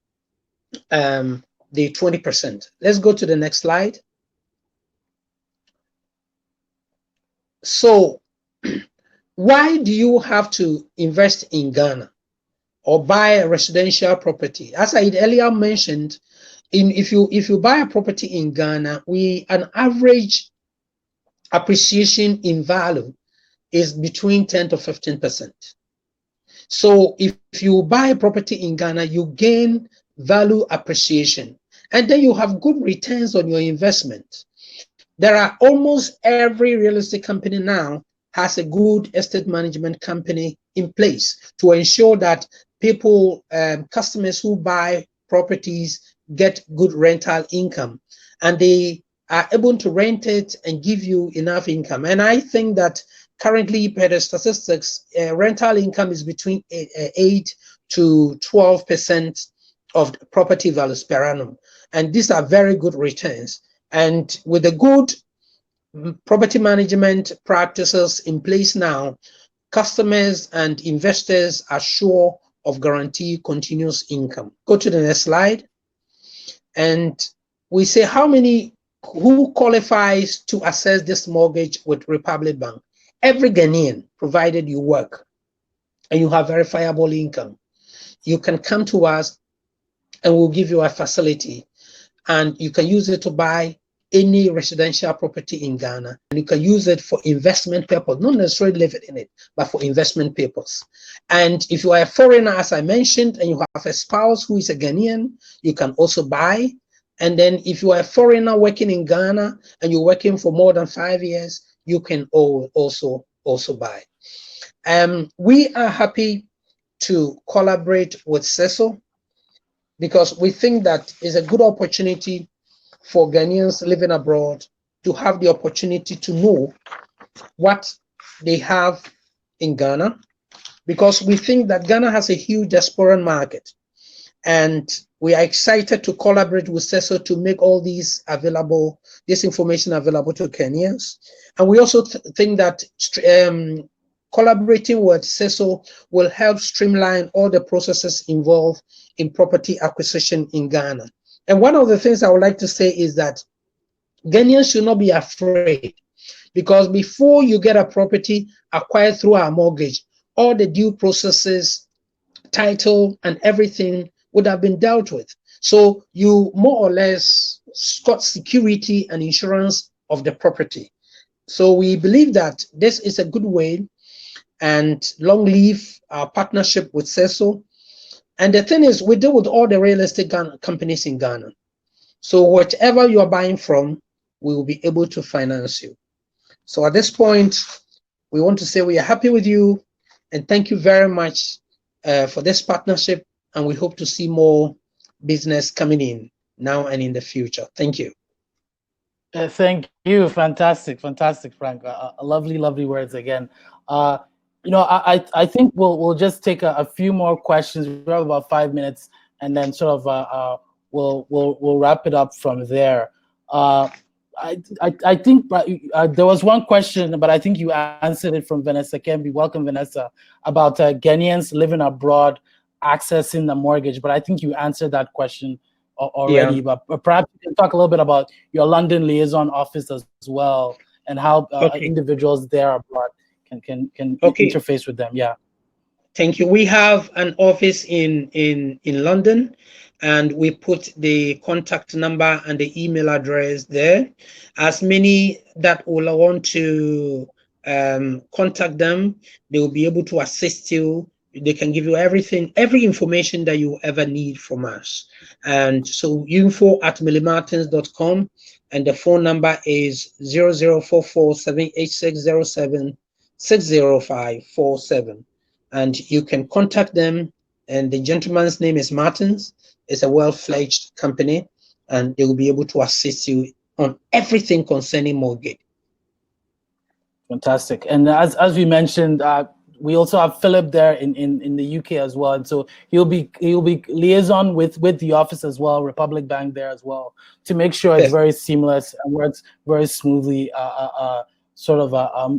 the 20%. Let's go to the next slide. So why do you have to invest in Ghana or buy a residential property? As I earlier mentioned, if you buy a property in Ghana, an average appreciation in value is between 10 to 15%. So if you buy a property in Ghana, you gain value appreciation, and then you have good returns on your investment. There are almost every real estate company now has a good estate management company in place to ensure that people, customers who buy properties get good rental income, and they are able to rent it and give you enough income. And I think that currently, per the statistics, rental income is between 8 to 12% of the property values per annum. And these are very good returns. And with the good property management practices in place now, customers and investors are sure of guaranteed continuous income. Go to the next slide. And we say who qualifies to access this mortgage with Republic Bank? Every Ghanaian, provided you work and you have verifiable income. You can come to us and we'll give you a facility, and you can use it to buy any residential property in Ghana, and you can use it for investment purpose, not necessarily live in it, but for investment purpose. And if you are a foreigner, as I mentioned, and you have a spouse who is a Ghanaian, you can also buy. And then if you are a foreigner working in Ghana and you're working for more than 5 years, you can also buy. We are happy to collaborate with Seso because we think that is a good opportunity for Ghanaians living abroad to have the opportunity to know what they have in Ghana, because we think that Ghana has a huge diaspora market. And we are excited to collaborate with Seso to make all these available, this information available to Kenyans. And we also think that collaborating with Seso will help streamline all the processes involved in property acquisition in Ghana. And one of the things I would like to say is that Ghanaians should not be afraid, because before you get a property acquired through our mortgage, all the due processes, title, and everything would have been dealt with. So you more or less got security and insurance of the property. So we believe that this is a good way, and long live our partnership with Seso. And the thing is, we deal with all the real estate companies in Ghana. So whatever you are buying from, we will be able to finance you. So at this point, we want to say we are happy with you, and thank you very much for this partnership, and we hope to see more business coming in now and in the future. Thank you. Thank you. Fantastic, fantastic, Frank. Lovely words again. You know, I think we'll just take a few more questions. We have about 5 minutes, and then sort of we'll wrap it up from there. I think there was one question, but I think you answered it from Vanessa Kemby. Welcome, Vanessa, about Ghanaians living abroad accessing the mortgage. But I think you answered that question already. Yeah. But perhaps you can talk a little bit about your London liaison office as well, and how individuals there abroad can interface with them. Yeah. Thank you. We have an office in London, and we put the contact number and the email address there. As many that will want to contact them, they will be able to assist you. They can give you every information that you ever need from us. And so info@millimartins.com, and the phone number is 0044-78607-60547. And you can contact them, and the gentleman's name is Martins. It's a well-fledged company, and they will be able to assist you on everything concerning mortgage. Fantastic. And as we mentioned, we also have Philip there in the UK as well, and so he'll be liaison with the office as well, Republic Bank there as well, to make sure it's very seamless and works very smoothly,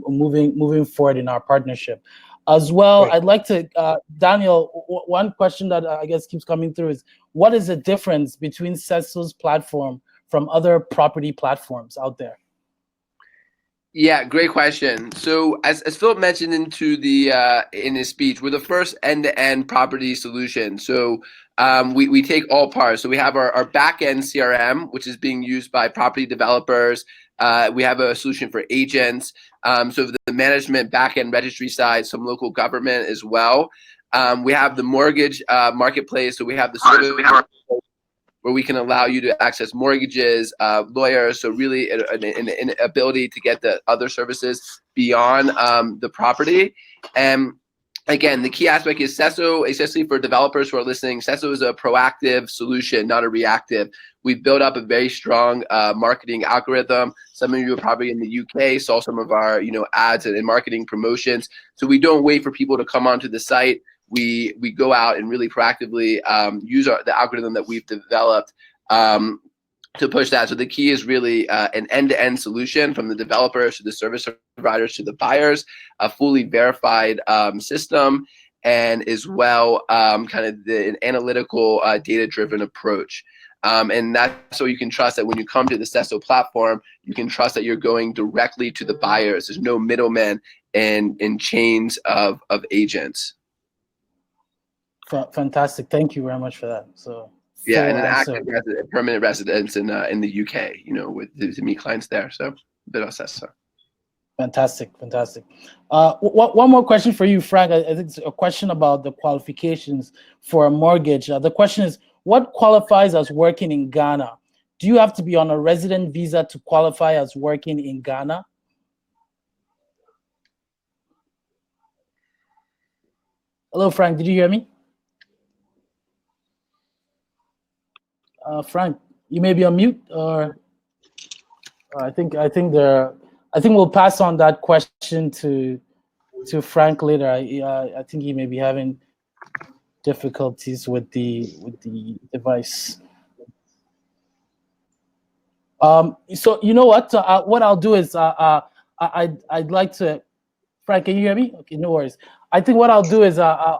moving forward in our partnership. As well, I'd like to, Daniel, one question that I guess keeps coming through is, what is the difference between Seso's platform from other property platforms out there? Yeah, great question. So as Philip mentioned in his speech, we're the first end-to-end property solution. So we take all parts. So we have our back-end CRM, which is being used by property developers. We have a solution for agents. So the management back-end registry side, some local government as well. We have the mortgage marketplace. So we have the service where we can allow you to access mortgages, lawyers. So really an ability to get the other services beyond the property. And again, the key aspect is Seso, especially for developers who are listening, Seso is a proactive solution, not a reactive. We've built up a very strong marketing algorithm. Some of you are probably in the UK, saw some of our ads and marketing promotions. So we don't wait for people to come onto the site. We go out and really proactively use the algorithm that we've developed to push that. So the key is really an end-to-end solution, from the developers to the service providers to the buyers, a fully verified system, and as well kind of an analytical data-driven approach. And that's so you can trust that when you come to the Seso platform, you can trust that you're going directly to the buyers. There's no middlemen and chains of agents. Fantastic. Thank you very much for that. So yeah, and an active permanent residence in the UK, to meet clients there. So a bit of Seso. Fantastic. One more question for you, Frank. I think it's a question about the qualifications for a mortgage. The question is, what qualifies as working in Ghana? Do you have to be on a resident visa to qualify as working in Ghana? Hello, Frank. Did you hear me? Frank, you may be on mute, or I think we'll pass on that question to Frank later. I think he may be having difficulties with the device. So you know what? What I'll do is I'd like to. Frank, can you hear me? Okay, no worries. I think what I'll do is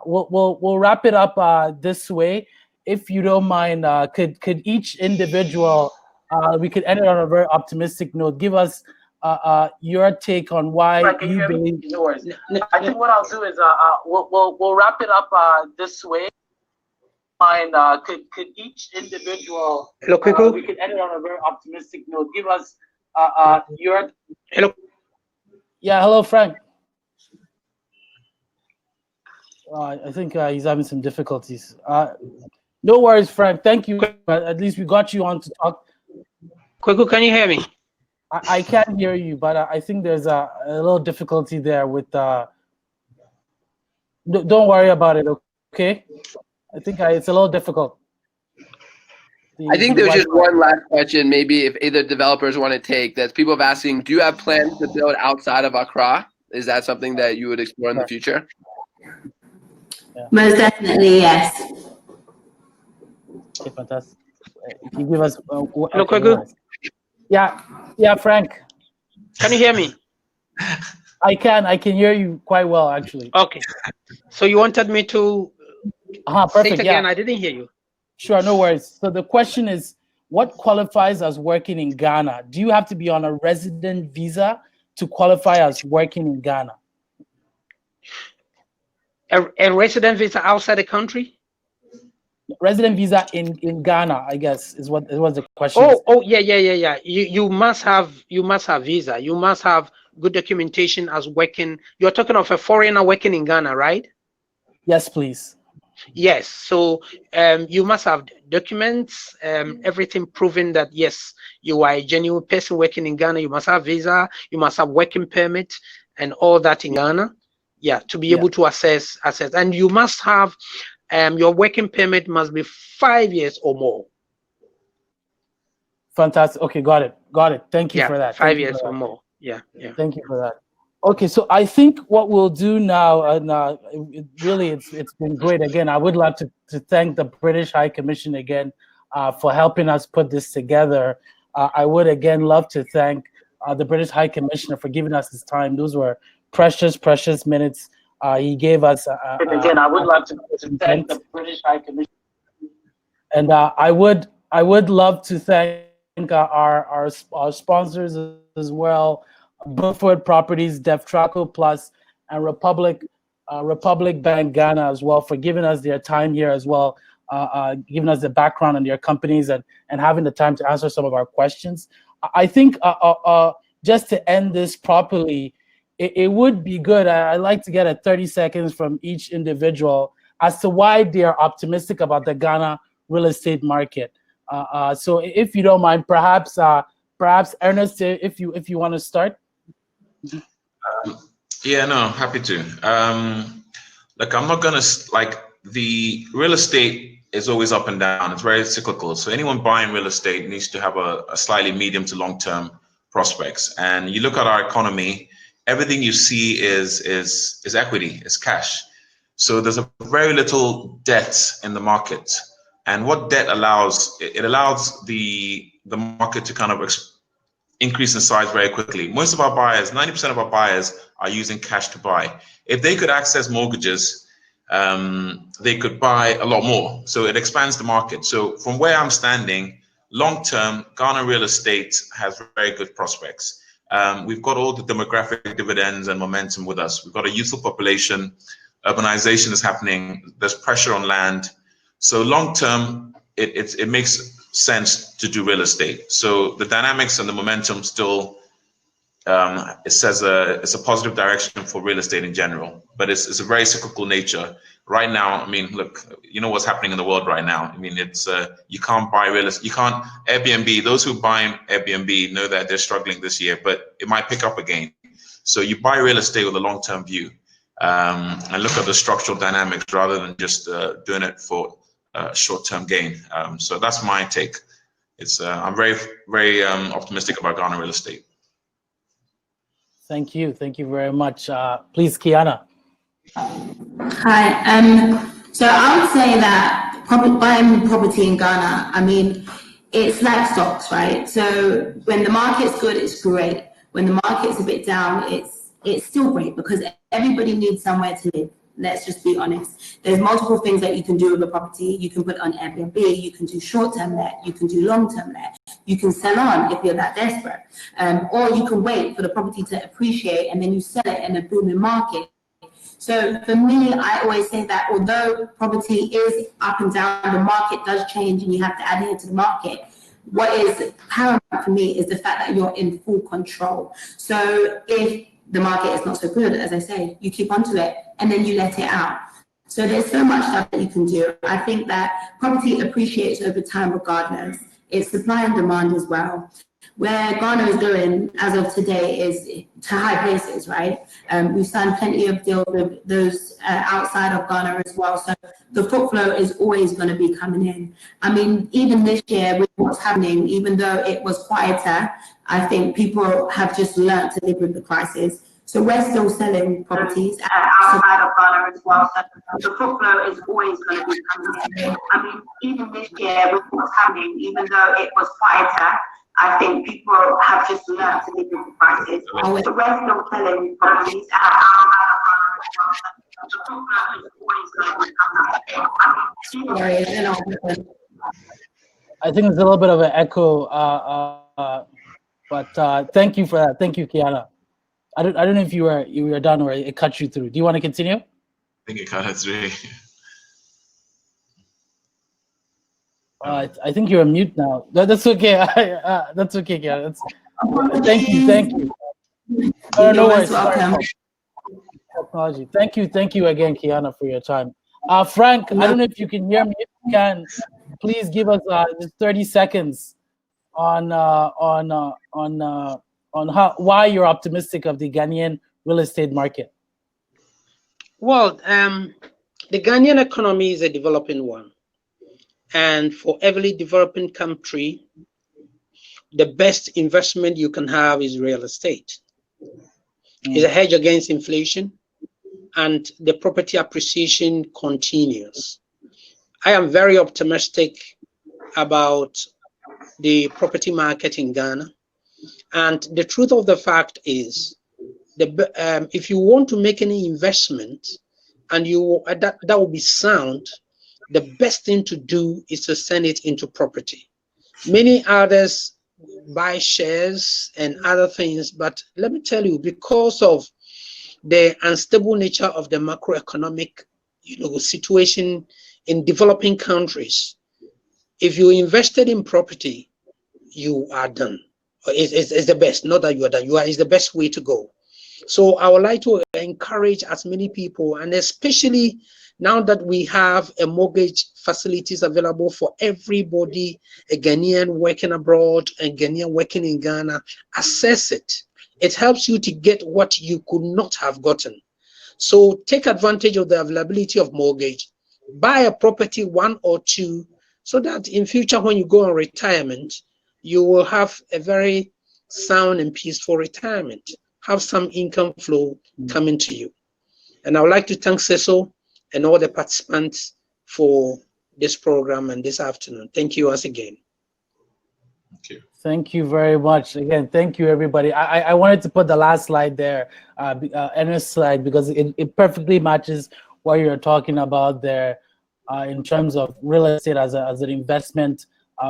we'll wrap it up this way, if you don't mind. Could each individual, we could end it on a very optimistic note. Give us your take on why Frank, you believe. No worries. I think what I'll do is we'll wrap it up this way. Mind, could each individual, hello, Kweku? we could end it on a very optimistic note. Give us your. Hello. Yeah, hello, Frank. I think he's having some difficulties. No worries, Frank. Thank you. At least we got you on to talk. Kweku, can you hear me? I can hear you, but I think there's a little difficulty there with. Don't worry about it, okay? I think it's a little difficult. I think there's just one last question, maybe if either developers want to take, that people have asking, do you have plans to build outside of Accra? Is that something that you would explore in the future? Yeah. Most definitely, yes. Okay, fantastic. You give us. Hello, Kweku? Yeah, Frank. Can you hear me? I can hear you quite well, actually. Okay. So you wanted me to Perfect. say it again? Yeah. I didn't hear you. Sure, no worries. So the question is, what qualifies as working in Ghana? Do you have to be on a resident visa to qualify as working in Ghana? A resident visa outside the country? Resident visa in Ghana, I guess, is what the question is. Oh, yeah. You must have visa. You must have good documentation as working. You're talking of a foreigner working in Ghana, right? Yes, please. Yes. So you must have documents, everything proving that yes, you are a genuine person working in Ghana. You must have visa. You must have working permit and all that in Ghana. Yeah, to be able to assess, and you must have your working permit must be 5 years or more. Fantastic. Okay, got it. Thank you for that. 5 years or more. Yeah. Thank you for that. Okay, so I think what we'll do now, and it's been great. Again, I would love to thank the British High Commission again for helping us put this together. I would again love to thank the British High Commissioner for giving us his time. Those were precious minutes he gave us. And again, I would love to thank the British High Commission. And I would love to thank our sponsors as well. Beaufort Properties, Devtraco Plus, and Republic Bank Ghana as well for giving us their time here as well, giving us the background on their companies and having the time to answer some of our questions. I think just to end this properly, it would be good. I'd like to get a 30 seconds from each individual as to why they are optimistic about the Ghana real estate market. So if you don't mind, perhaps Ernest, if you want to start. Yeah, no, happy to. Look, I'm not gonna the real estate is always up and down. It's very cyclical. So anyone buying real estate needs to have a slightly medium to long term prospects. And you look at our economy, everything you see is equity, is cash. So there's a very little debt in the market. And what debt allows, it allows the market to kind of increase in size very quickly. Most of our buyers, 90% of our buyers are using cash to buy. If they could access mortgages, they could buy a lot more. So it expands the market. So from where I'm standing, long-term, Ghana real estate has very good prospects. We've got all the demographic dividends and momentum with us. We've got a youthful population, urbanization is happening, there's pressure on land. So long-term, it makes sense to do real estate. So the dynamics and the momentum still, it says it's a positive direction for real estate in general, but it's a very cyclical nature. Right now, I mean, look, you know what's happening in the world right now. I mean, it's you can't buy real estate, you can't Airbnb. Those who buy Airbnb know that they're struggling this year, but it might pick up again. So you buy real estate with a long-term view and look at the structural dynamics rather than just doing it for short-term gain. So that's my take. It's I'm very optimistic about Ghana real estate. Thank you very much. Please, Kiana. Hi. So I would say that buying property in Ghana, I mean, it's like stocks, right? So when the market's good, it's great. When the market's a bit down, it's still great because everybody needs somewhere to live. Let's just be honest. There's multiple things that you can do with a property. You can put it on Airbnb, you can do short-term let, you can do long-term let, you can sell on if you're that desperate. Or you can wait for the property to appreciate and then you sell it in a booming market. So for me, I always say that although property is up and down, the market does change and you have to adhere to the market. What is paramount for me is the fact that you're in full control. So if the market is not so good, as I say, you keep onto it and then you let it out. So there's so much stuff that you can do. I think that property appreciates over time regardless. It's supply and demand as well. Where Ghana is going as of today is to high places, right? We've signed plenty of deals with those outside of Ghana as well. So the foot flow is always going to be coming in. I mean, even this year with what's happening, even though it was quieter, I think people have just learned to live with the crisis. So we're still selling properties outside of Ghana as well. So the foot flow is always going to be coming in. I mean, even this year with what's happening, even though it was quieter, I think people have just learned to live with the crisis. So we're still selling properties outside of Ghana as well. So the foot flow is always going to be coming in. I think it's a little bit of an echo, but thank you for that. Thank you, Kiana. I don't know if you were done or it cut you through. Do you want to continue? I think it cut us through. I think you're on mute now. That's okay. That's okay, Kiana. Thank you. Oh, no worries. Technology. Thank you again, Kiana, for your time. Frank, I don't know if you can hear me. If you can, please give us just 30 seconds on why you're optimistic of the Ghanaian real estate market. Well, the Ghanaian economy is a developing one. And for every developing country, the best investment you can have is real estate. It's a hedge against inflation, and the property appreciation continues. I am very optimistic about the property market in Ghana. And the truth of the fact is, if you want to make any investment and that will be sound, the best thing to do is to send it into property. Many others buy shares and other things, but let me tell you, because of the unstable nature of the macroeconomic situation in developing countries, if you invested in property, you are done. It's the best, not that you are done. It's the best way to go. So I would like to encourage as many people, and especially now that we have a mortgage facilities available for everybody, a Ghanaian working abroad and Ghanaian working in Ghana, access it. It helps you to get what you could not have gotten. So take advantage of the availability of mortgage, buy a property, one or two, so that in future when you go on retirement, you will have a very sound and peaceful retirement, have some income flow coming to you. And I would like to thank Seso and all the participants for this program and this afternoon. Thank you once again. Thank you. Thank you very much. Again, thank you, everybody. I wanted to put the last slide there, Ernest's slide, because it perfectly matches what you're talking about there in terms of real estate as an investment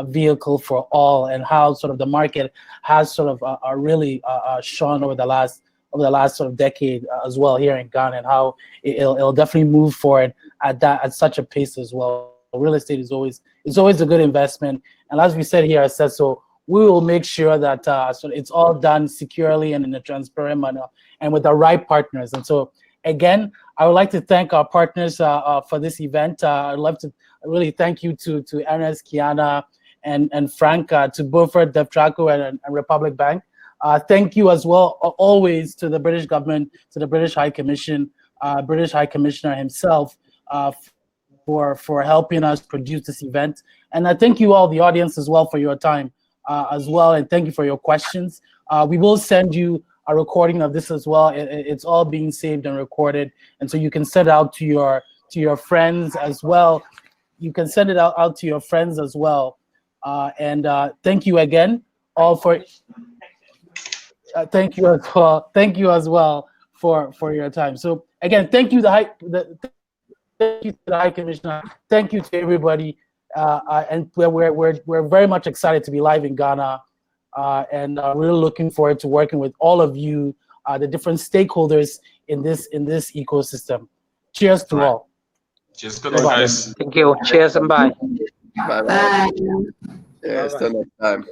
vehicle for all, and how sort of the market has sort of really shone over the last sort of decade as well here in Ghana, and how it'll definitely move forward at such a pace as well. Real estate is always a good investment, and as we said here at Seso, we will make sure that so it's all done securely and in a transparent manner and with the right partners. And so again, I would like to thank our partners for this event. I'd love to really thank you to Ernest, Kiana, and Frank, to Beaufort, Devtraco, and Republic Bank. Thank you as well, always, to the British government, to the British High Commission, British High Commissioner himself, for helping us produce this event. And I thank you all, the audience, as well, for your time as well, and thank you for your questions. We will send you a recording of this as well. It's all being saved and recorded, and so you can send it out to to your friends as well. You can send it out to your friends as well. And thank you again all for. Thank you as well. Thank you as well for your time. So again, thank you thank you to the High Commissioner. Thank you to everybody. And we're very much excited to be live in Ghana, and really looking forward to working with all of you, the different stakeholders in this ecosystem. Cheers to all. Cheers. Good luck, guys. Thank you. Cheers and bye. Bye bye. Bye. Yeah, till next time.